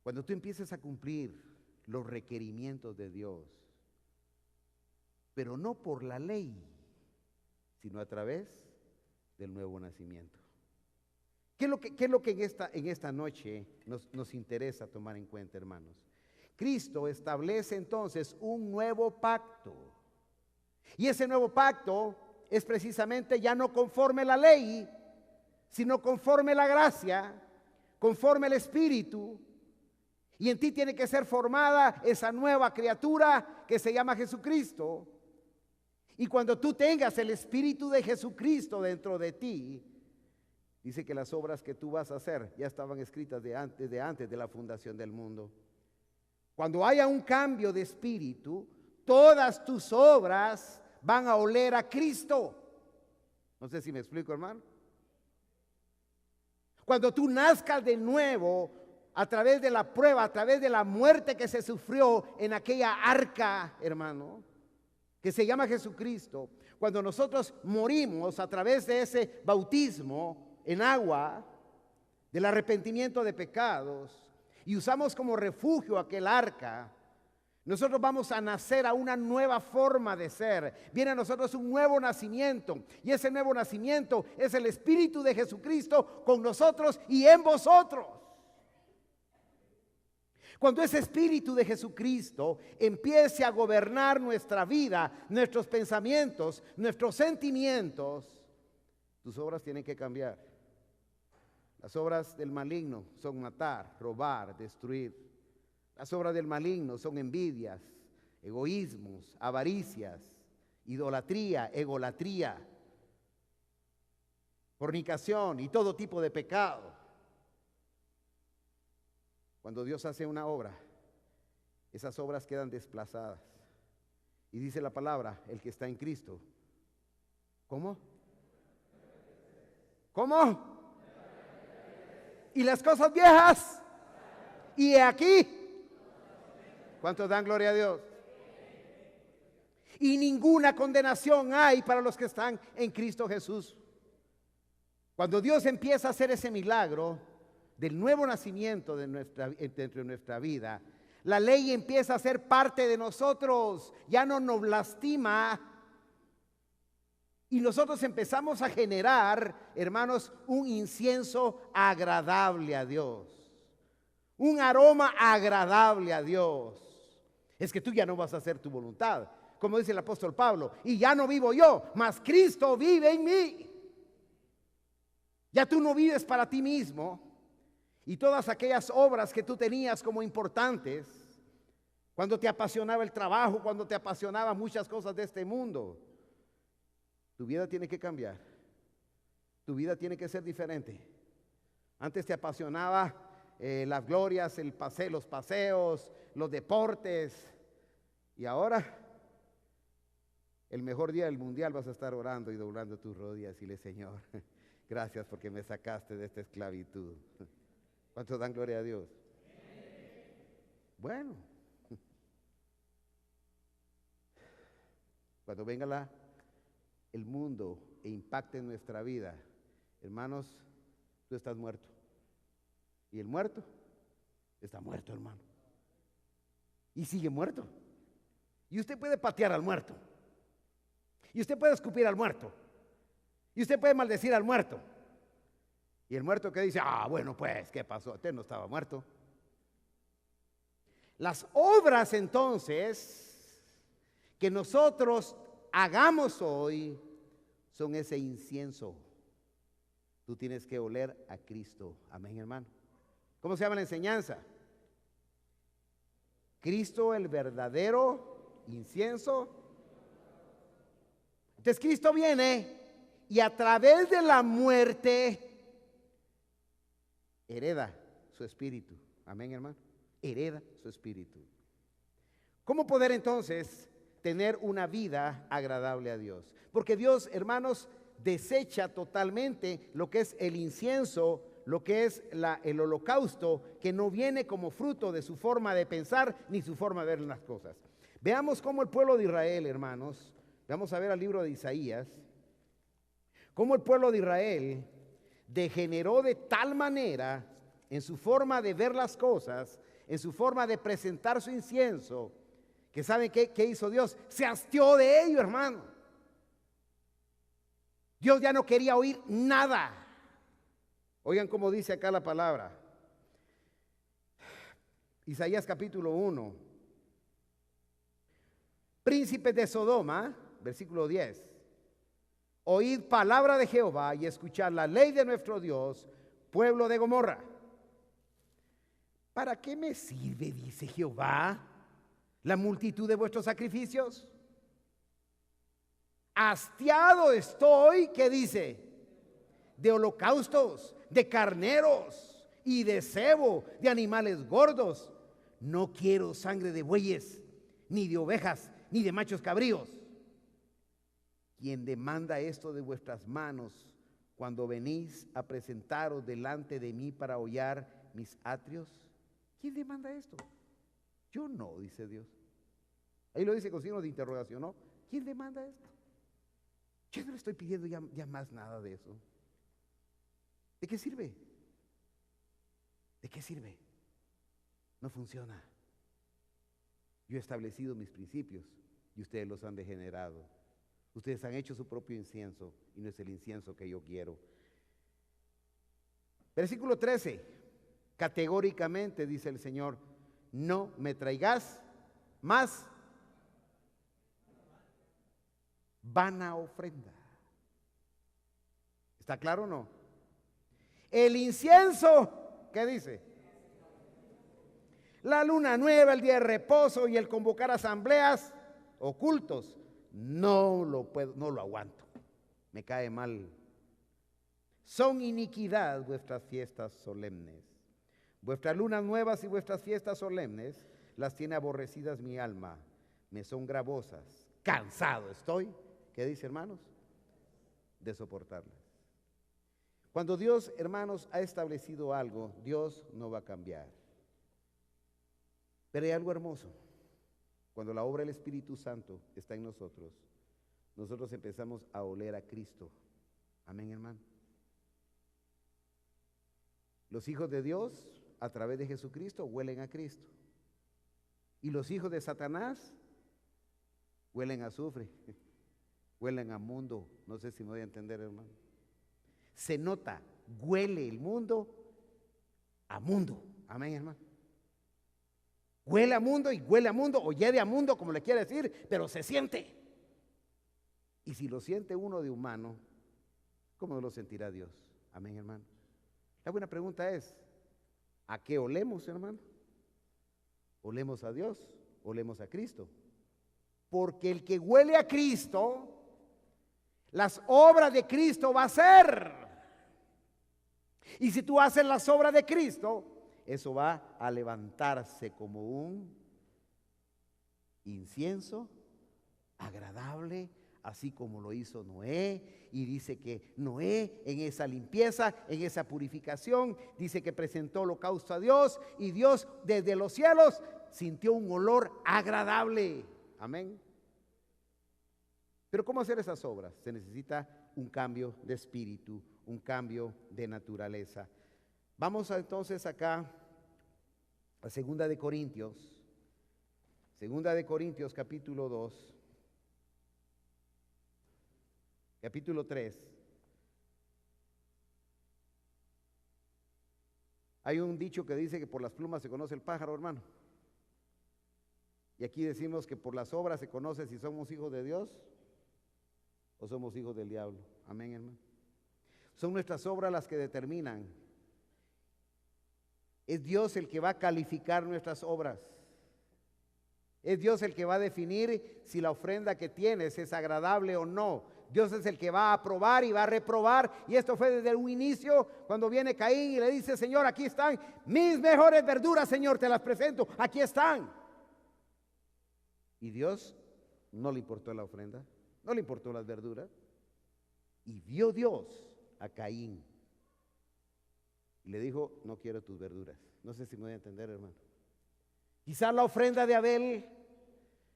Cuando tú empieces a cumplir los requerimientos de Dios, pero no por la ley, sino a través del nuevo nacimiento. ¿Qué es lo que en esta noche nos interesa tomar en cuenta, hermanos? Cristo establece entonces un nuevo pacto. Y ese nuevo pacto es precisamente ya no conforme la ley, sino conforme la gracia, conforme el Espíritu. Y en ti tiene que ser formada esa nueva criatura que se llama Jesucristo. Y cuando tú tengas el Espíritu de Jesucristo dentro de ti, dice que las obras que tú vas a hacer ya estaban escritas antes de la fundación del mundo. Cuando haya un cambio de espíritu, todas tus obras van a oler a Cristo. No sé si me explico, hermano. Cuando tú nazcas de nuevo, a través de la prueba, a través de la muerte que se sufrió en aquella arca, hermano, que se llama Jesucristo, cuando nosotros morimos a través de ese bautismo en agua, del arrepentimiento de pecados, y usamos como refugio aquel arca, nosotros vamos a nacer a una nueva forma de ser. Viene a nosotros un nuevo nacimiento, y ese nuevo nacimiento es el Espíritu de Jesucristo con nosotros y en vosotros. Cuando ese Espíritu de Jesucristo empiece a gobernar nuestra vida, nuestros pensamientos, nuestros sentimientos, tus obras tienen que cambiar. Las obras del maligno son matar, robar, destruir. Las obras del maligno son envidias, egoísmos, avaricias, idolatría, egolatría, fornicación y todo tipo de pecado. Cuando Dios hace una obra, esas obras quedan desplazadas. Y dice la palabra, el que está en Cristo. ¿Cómo? ¿Cómo? Y las cosas viejas. Y aquí. ¿Cuántos dan gloria a Dios? Y ninguna condenación hay para los que están en Cristo Jesús. Cuando Dios empieza a hacer ese milagro del nuevo nacimiento dentro de nuestra vida, la ley empieza a ser parte de nosotros, ya no nos lastima, y nosotros empezamos a generar, hermanos, un incienso agradable a Dios, un aroma agradable a Dios. Es que tú ya no vas a hacer tu voluntad, como dice el apóstol Pablo, y ya no vivo yo, mas Cristo vive en mí. Ya tú no vives para ti mismo. Y todas aquellas obras que tú tenías como importantes, cuando te apasionaba el trabajo, cuando te apasionaban muchas cosas de este mundo, tu vida tiene que cambiar. Tu vida tiene que ser diferente. Antes te apasionaba las glorias, los paseos, los deportes. Y ahora, el mejor día del mundial vas a estar orando y doblando tus rodillas y decirle, Señor, gracias porque me sacaste de esta esclavitud. ¿Cuántos dan gloria a Dios? Bueno, cuando venga el mundo e impacte en nuestra vida, hermanos, tú estás muerto. Y el muerto está muerto, hermano. Y sigue muerto. Y usted puede patear al muerto. Y usted puede escupir al muerto. Y usted puede maldecir al muerto. Y el muerto que dice, bueno, pues, ¿qué pasó? Usted no estaba muerto. Las obras entonces que nosotros hagamos hoy son ese incienso. Tú tienes que oler a Cristo. Amén, hermano. ¿Cómo se llama la enseñanza? Cristo, el verdadero incienso. Entonces Cristo viene y a través de la muerte hereda su espíritu. Amén, hermano. Hereda su espíritu. ¿Cómo poder entonces tener una vida agradable a Dios? Porque Dios, hermanos, desecha totalmente lo que es el incienso, lo que es el holocausto, que no viene como fruto de su forma de pensar ni su forma de ver las cosas. Veamos cómo el pueblo de Israel, hermanos, vamos a ver al libro de Isaías, cómo el pueblo de Israel degeneró de tal manera en su forma de ver las cosas, en su forma de presentar su incienso, que ¿saben qué hizo Dios? Se hastió de ello, hermano. Dios ya no quería oír nada. Oigan cómo dice acá la palabra. Isaías capítulo 1. Príncipes de Sodoma, versículo 10. Oíd palabra de Jehová y escuchad la ley de nuestro Dios, pueblo de Gomorra. ¿Para qué me sirve, dice Jehová, la multitud de vuestros sacrificios? Hastiado estoy, ¿qué dice? De holocaustos, de carneros y de cebo, de animales gordos. No quiero sangre de bueyes, ni de ovejas, ni de machos cabríos. ¿Quién demanda esto de vuestras manos cuando venís a presentaros delante de mí para hollar mis atrios? ¿Quién demanda esto? Yo no, dice Dios. Ahí lo dice con signos de interrogación, ¿no? ¿Quién demanda esto? Yo no le estoy pidiendo ya más nada de eso. ¿De qué sirve? ¿De qué sirve? No funciona. Yo he establecido mis principios y ustedes los han degenerado. Ustedes han hecho su propio incienso y no es el incienso que yo quiero. Versículo 13. Categóricamente dice el Señor, no me traigas más vana ofrenda. ¿Está claro o no? El incienso, ¿qué dice? La luna nueva, el día de reposo y el convocar asambleas o cultos, no lo puedo, no lo aguanto. Me cae mal. Son iniquidad vuestras fiestas solemnes. Vuestras lunas nuevas y vuestras fiestas solemnes las tiene aborrecidas mi alma. Me son gravosas. Cansado estoy. ¿Qué dice, hermanos? De soportarlas. Cuando Dios, hermanos, ha establecido algo, Dios no va a cambiar. Pero hay algo hermoso. Cuando la obra del Espíritu Santo está en nosotros, nosotros empezamos a oler a Cristo. Amén, hermano. Los hijos de Dios, a través de Jesucristo, huelen a Cristo. Y los hijos de Satanás huelen a azufre, huelen a mundo. No sé si me voy a entender, hermano. Se nota, huele el mundo a mundo. Amén, hermano. Huele a mundo y huele a mundo, o hiede a mundo, como le quiere decir, pero se siente. Y si lo siente uno de humano, ¿cómo no lo sentirá Dios? Amén, hermano. La buena pregunta es, ¿a qué olemos, hermano? ¿Olemos a Dios? ¿Olemos a Cristo? Porque el que huele a Cristo, las obras de Cristo va a hacer. Y si tú haces las obras de Cristo, eso va a levantarse como un incienso agradable, así como lo hizo Noé. Y dice que Noé, en esa limpieza, en esa purificación, dice que presentó holocausto a Dios, y Dios desde los cielos sintió un olor agradable. Amén. Pero ¿cómo hacer esas obras? Se necesita un cambio de espíritu, un cambio de naturaleza. Vamos entonces acá a 2 de Corintios, 2 de Corintios capítulo 2, capítulo 3. Hay un dicho que dice que por las plumas se conoce el pájaro, hermano. Y aquí decimos que por las obras se conoce si somos hijos de Dios o somos hijos del diablo. Amén, hermano. Son nuestras obras las que determinan. Es Dios el que va a calificar nuestras obras. Es Dios el que va a definir si la ofrenda que tienes es agradable o no. Dios es el que va a aprobar y va a reprobar. Y esto fue desde un inicio, cuando viene Caín y le dice: Señor, aquí están mis mejores verduras, Señor, te las presento, aquí están. Y Dios no le importó la ofrenda, no le importó las verduras. Y vio Dios a Caín y le dijo: no quiero tus verduras. No sé si me voy a entender, hermano. Quizás la ofrenda de Abel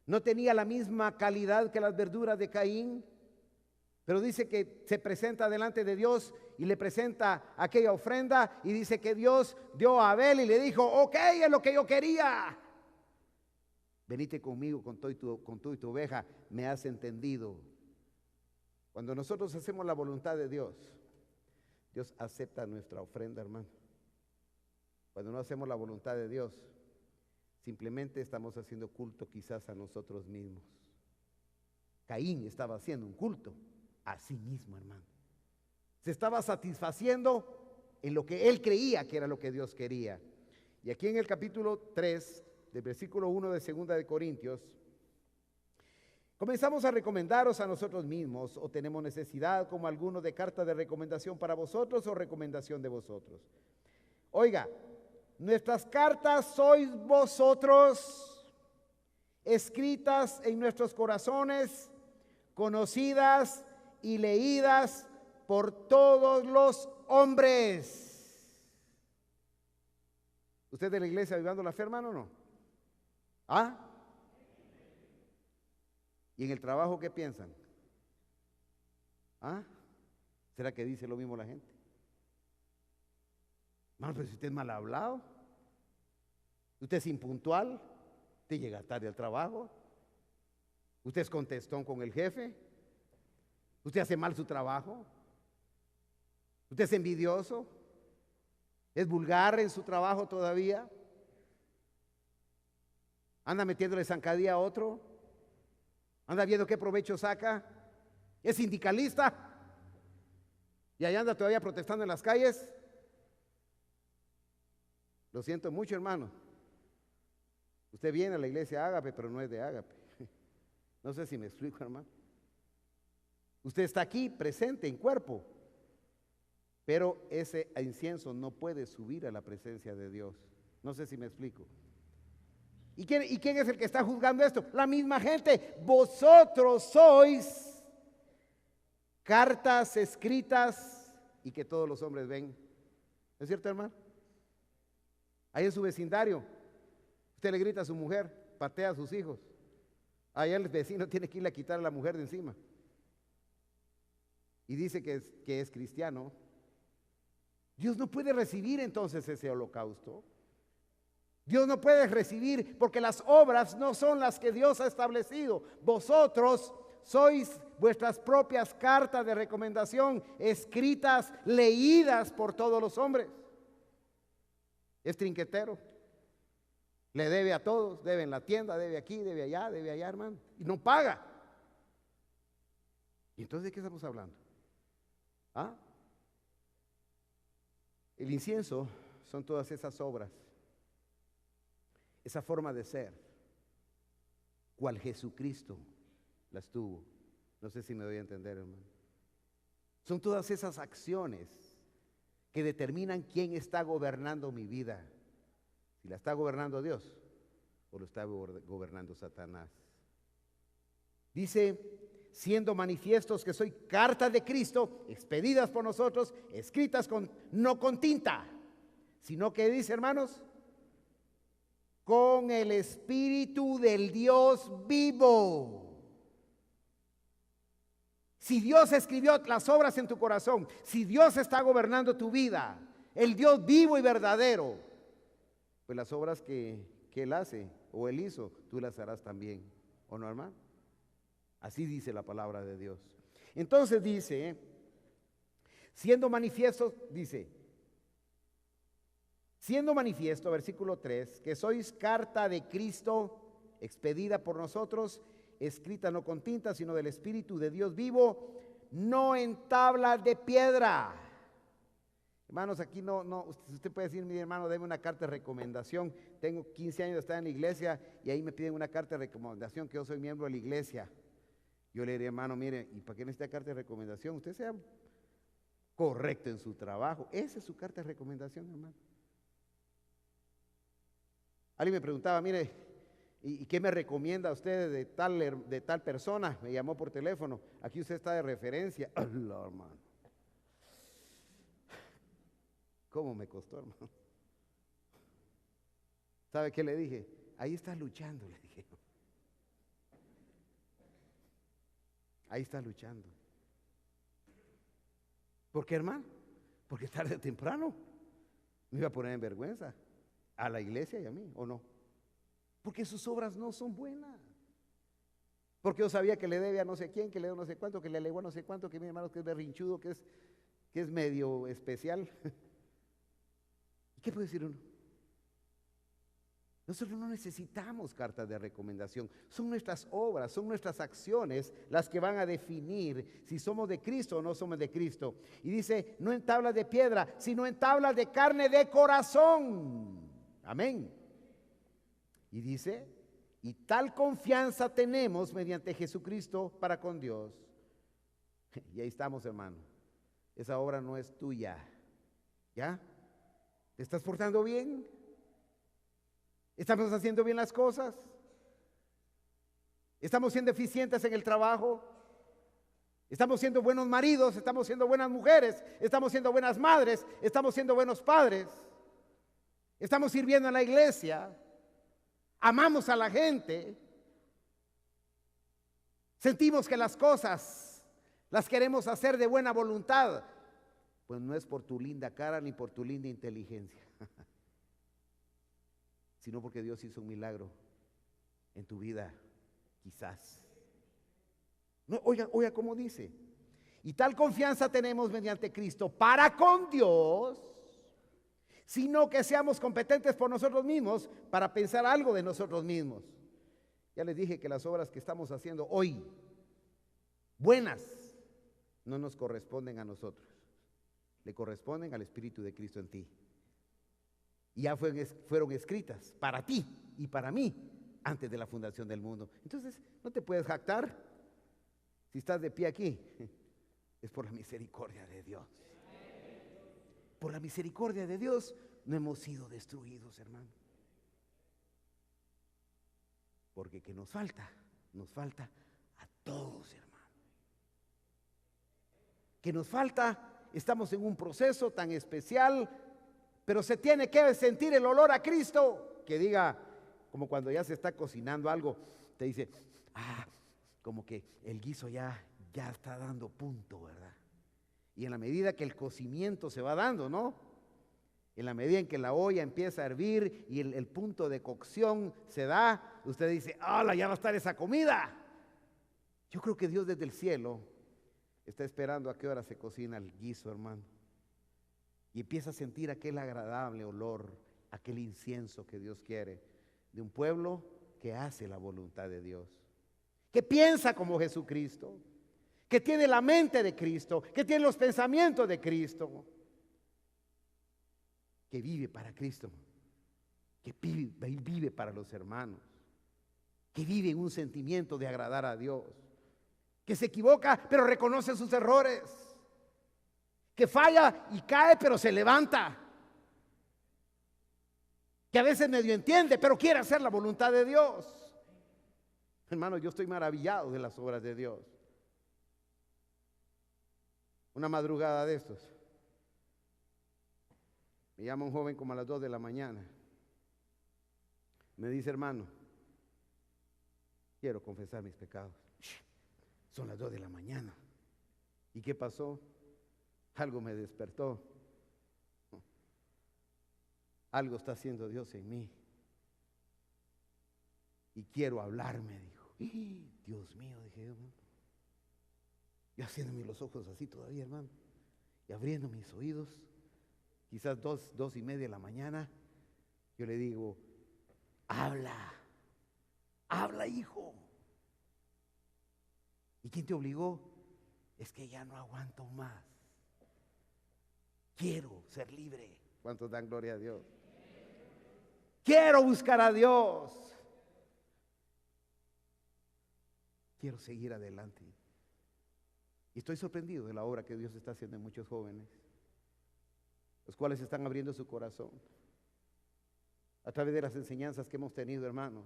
no tenía la misma calidad que las verduras de Caín, pero dice que se presenta delante de Dios y le presenta aquella ofrenda, y dice que Dios dio a Abel y le dijo: ok, es lo que yo quería. Venite conmigo con todo y tu oveja, me has entendido. Cuando nosotros hacemos la voluntad de Dios, Dios acepta nuestra ofrenda, hermano. Cuando no hacemos la voluntad de Dios, simplemente estamos haciendo culto quizás a nosotros mismos. Caín estaba haciendo un culto a sí mismo, hermano. Se estaba satisfaciendo en lo que él creía que era lo que Dios quería. Y aquí en el capítulo 3, del versículo 1 de 2 de Corintios, comenzamos a recomendaros a nosotros mismos, o tenemos necesidad como alguno de carta de recomendación para vosotros o recomendación de vosotros. Oiga, nuestras cartas sois vosotros, escritas en nuestros corazones, conocidas y leídas por todos los hombres. ¿Usted de la iglesia Avivando la Fe, hermano, o no? ¿Ah? ¿Y en el trabajo qué piensan? ¿Ah? ¿Será que dice lo mismo la gente? Hermano, pero si usted es mal hablado, usted es impuntual, usted llega tarde al trabajo, usted es contestón con el jefe, usted hace mal su trabajo, usted es envidioso, es vulgar en su trabajo todavía. anda metiéndole zancadilla a otro, anda viendo qué provecho saca, es sindicalista y ahí anda todavía protestando en las calles. Lo siento mucho, hermano. Usted viene a la iglesia Ágape, pero no es de Ágape. No sé si me explico, hermano. Usted está aquí presente en cuerpo, pero ese incienso no puede subir a la presencia de Dios. No sé si me explico. ¿Y quién es el que está juzgando esto? La misma gente. Vosotros sois cartas escritas y que todos los hombres ven. ¿Es cierto, hermano? Ahí en su vecindario, usted le grita a su mujer, patea a sus hijos. Allá el vecino tiene que irle a quitar a la mujer de encima. Y dice que es cristiano. Dios no puede recibir entonces ese holocausto. Dios no puede recibir porque las obras no son las que Dios ha establecido. Vosotros sois vuestras propias cartas de recomendación, escritas, leídas por todos los hombres. Es trinquetero, le debe a todos, debe en la tienda, debe aquí, debe allá, hermano, y no paga. ¿Y entonces de qué estamos hablando? ¿Ah? El incienso son todas esas obras, esa forma de ser, cual Jesucristo las tuvo. No sé si me doy a entender, hermano. Son todas esas acciones que determinan quién está gobernando mi vida. Si la está gobernando Dios o lo está gobernando Satanás. Dice, siendo manifiestos que soy carta de Cristo, expedidas por nosotros, escritas no con tinta, sino que dice, hermanos, con el Espíritu del Dios vivo. Si Dios escribió las obras en tu corazón, si Dios está gobernando tu vida, el Dios vivo y verdadero, pues las obras que Él hace o Él hizo, tú las harás también, ¿o no, hermano? Así dice la palabra de Dios. Entonces dice, siendo manifiesto, versículo 3, que sois carta de Cristo, expedida por nosotros, escrita no con tinta, sino del Espíritu de Dios vivo, no en tablas de piedra. Hermanos, aquí usted puede decir, mi hermano, deme una carta de recomendación. Tengo 15 años de estar en la iglesia y ahí me piden una carta de recomendación que yo soy miembro de la iglesia. Yo le diría, hermano, mire, ¿y para qué necesita carta de recomendación? Usted sea correcto en su trabajo. Esa es su carta de recomendación, hermano. Alguien me preguntaba, mire, ¿y qué me recomienda usted de tal persona? Me llamó por teléfono. Aquí usted está de referencia. Allah, hermano. ¿Cómo me costó, hermano? ¿Sabe qué le dije? Ahí está luchando, le dije. Ahí está luchando. ¿Por qué, hermano? Porque tarde o temprano me iba a poner en vergüenza a la iglesia y a mí, ¿o no? Porque sus obras no son buenas. Porque yo sabía que le debe a no sé quién, que le debe a no sé cuánto, que le alegó a no sé cuánto, que mi hermano que es berrinchudo, que es medio especial. ¿Y qué puede decir uno? Nosotros no necesitamos cartas de recomendación. Son nuestras obras, son nuestras acciones las que van a definir si somos de Cristo o no somos de Cristo. Y dice, no en tablas de piedra, sino en tablas de carne de corazón. Amén. Y dice, y tal confianza tenemos mediante Jesucristo para con Dios. Y ahí estamos, hermano. Esa obra no es tuya. ¿Ya? ¿Te estás portando bien? ¿Estamos haciendo bien las cosas? ¿Estamos siendo eficientes en el trabajo? ¿Estamos siendo buenos maridos? ¿Estamos siendo buenas mujeres? ¿Estamos siendo buenas madres? ¿Estamos siendo buenos padres? ¿Estamos sirviendo en la iglesia? ¿Amamos a la gente? ¿Sentimos que las cosas las queremos hacer de buena voluntad? Pues no es por tu linda cara ni por tu linda inteligencia, sino porque Dios hizo un milagro en tu vida, quizás. No, oiga cómo dice. Y tal confianza tenemos mediante Cristo para con Dios, sino que seamos competentes por nosotros mismos para pensar algo de nosotros mismos. Ya les dije que las obras que estamos haciendo hoy, buenas, no nos corresponden a nosotros, le corresponden al Espíritu de Cristo en ti. Y ya fueron escritas para ti y para mí antes de la fundación del mundo. Entonces, no te puedes jactar. Si estás de pie aquí, es por la misericordia de Dios. Por la misericordia de Dios no hemos sido destruidos, hermano. Porque que nos falta a todos, hermano. Que nos falta, estamos en un proceso tan especial, pero se tiene que sentir el olor a Cristo. Que diga, como cuando ya se está cocinando algo, te dice, como que el guiso ya está dando punto, ¿verdad? Y en la medida que el cocimiento se va dando, ¿no? En la medida en que la olla empieza a hervir y el punto de cocción se da, usted dice, ¡hala, ya va a estar esa comida! Yo creo que Dios desde el cielo está esperando a qué hora se cocina el guiso, hermano. Y empieza a sentir aquel agradable olor, aquel incienso que Dios quiere de un pueblo que hace la voluntad de Dios, que piensa como Jesucristo, que tiene la mente de Cristo, que tiene los pensamientos de Cristo, que vive para Cristo, que vive para los hermanos, que vive en un sentimiento de agradar a Dios, que se equivoca pero reconoce sus errores, que falla y cae pero se levanta, que a veces medio entiende pero quiere hacer la voluntad de Dios. Hermano, yo estoy maravillado de las obras de Dios. Una madrugada de estos, me llama un joven como a las 2 de la mañana. Me dice, hermano, quiero confesar mis pecados. Son las 2 de la mañana. ¿Y qué pasó? Algo me despertó. Algo está haciendo Dios en mí. Y quiero hablar, me dijo. Dios mío, dije yo, hermano. Y haciéndome los ojos así todavía, hermano. Y abriendo mis oídos. Quizás 2:30 de la mañana. Yo le digo, habla, hijo. ¿Y quién te obligó? Es que ya no aguanto más. Quiero ser libre. ¿Cuántos dan gloria a Dios? Quiero buscar a Dios. Quiero seguir adelante. Y estoy sorprendido de la obra que Dios está haciendo en muchos jóvenes, los cuales están abriendo su corazón a través de las enseñanzas que hemos tenido, hermano.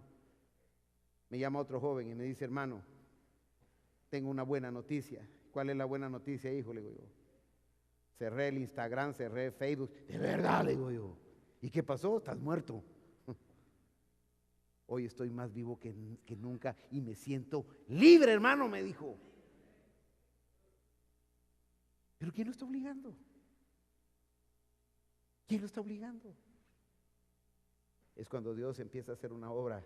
Me llama otro joven y me dice, hermano, tengo una buena noticia. ¿Cuál es la buena noticia, hijo? Le digo yo. Cerré el Instagram, cerré Facebook. De verdad, le digo yo. ¿Y qué pasó? Estás muerto. Hoy estoy más vivo que nunca y me siento libre, hermano, me dijo. ¿Pero quién lo está obligando? ¿Quién lo está obligando? Es cuando Dios empieza a hacer una obra,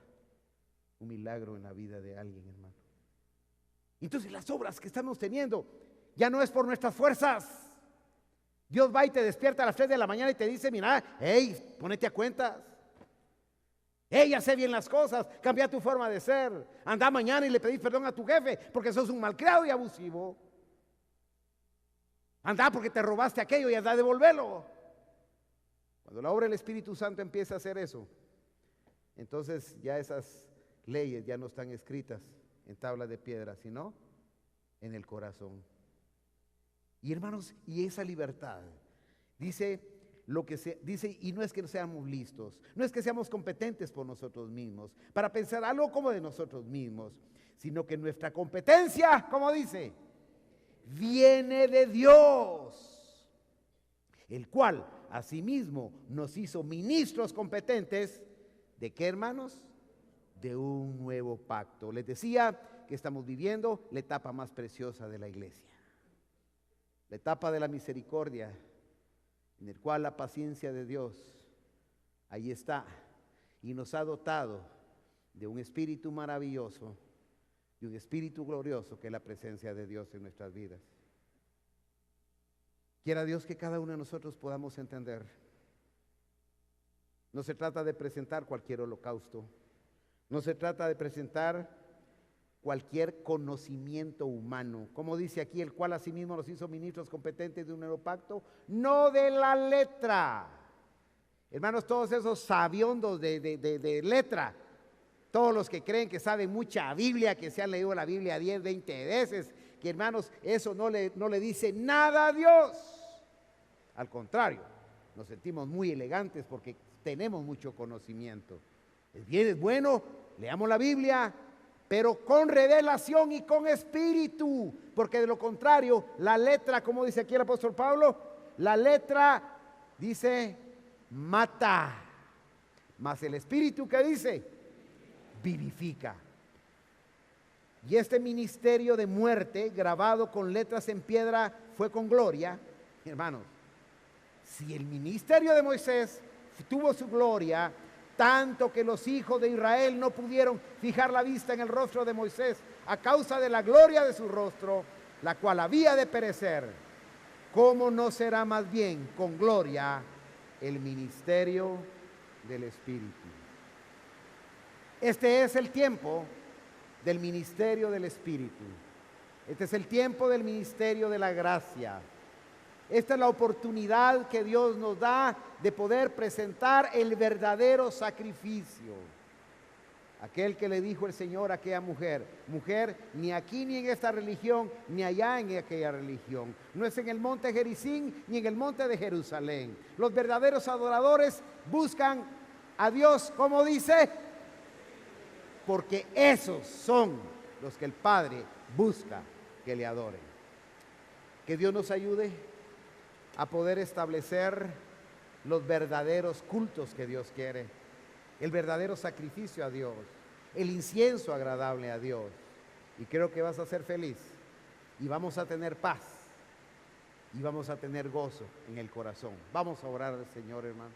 un milagro en la vida de alguien, hermano. Entonces las obras que estamos teniendo ya no es por nuestras fuerzas. Dios va y te despierta a las 3 de la mañana y te dice, mira, hey, ponete a cuentas. Hey, haz bien las cosas, cambia tu forma de ser. Anda mañana y le pedís perdón a tu jefe porque sos un malcriado y abusivo. Anda porque te robaste aquello y anda a devolverlo. Cuando la obra del Espíritu Santo empieza a hacer eso, entonces ya esas leyes ya no están escritas en tablas de piedra, sino en el corazón. Y hermanos, y esa libertad, dice lo que dice, y no es que no seamos listos, no es que seamos competentes por nosotros mismos, para pensar algo como de nosotros mismos, sino que nuestra competencia, como dice, viene de Dios, el cual asimismo nos hizo ministros competentes. ¿De qué, hermanos? De un nuevo pacto. Les decía que estamos viviendo la etapa más preciosa de la iglesia, la etapa de la misericordia, en el cual la paciencia de Dios ahí está y nos ha dotado de un espíritu maravilloso, de un espíritu glorioso que es la presencia de Dios en nuestras vidas. Quiera Dios que cada uno de nosotros podamos entender No se trata de presentar cualquier holocausto. No se trata de presentar cualquier conocimiento humano. Como dice aquí, el cual asimismo nos hizo ministros competentes de un nuevo pacto, no de la letra. Hermanos, todos esos sabiondos de letra, todos los que creen que saben mucha Biblia, que se han leído la Biblia 10, 20 veces, que hermanos, eso no le dice nada a Dios. Al contrario, nos sentimos muy elegantes porque tenemos mucho conocimiento. Es bien, es bueno, leamos la Biblia, pero con revelación y con espíritu, porque de lo contrario, la letra, como dice aquí el apóstol Pablo, la letra dice mata, mas el espíritu, ¿qué dice? Vivifica. Y este ministerio de muerte, grabado con letras en piedra, fue con gloria. Hermanos, si el ministerio de Moisés tuvo su gloria, tanto que los hijos de Israel no pudieron fijar la vista en el rostro de Moisés a causa de la gloria de su rostro, la cual había de perecer, ¿cómo no será más bien con gloria el ministerio del Espíritu? Este es el tiempo del ministerio del Espíritu. Este es el tiempo del ministerio de la gracia. Esta es la oportunidad que Dios nos da de poder presentar el verdadero sacrificio. Aquel que le dijo el Señor a aquella mujer: mujer, ni aquí ni en esta religión, ni allá en aquella religión. No es en el monte Gerizim ni en el monte de Jerusalén. Los verdaderos adoradores buscan a Dios, como dice, porque esos son los que el Padre busca que le adoren. Que Dios nos ayude a poder establecer los verdaderos cultos que Dios quiere, el verdadero sacrificio a Dios, el incienso agradable a Dios. Y creo que vas a ser feliz y vamos a tener paz y vamos a tener gozo en el corazón. Vamos a orar al Señor, hermano.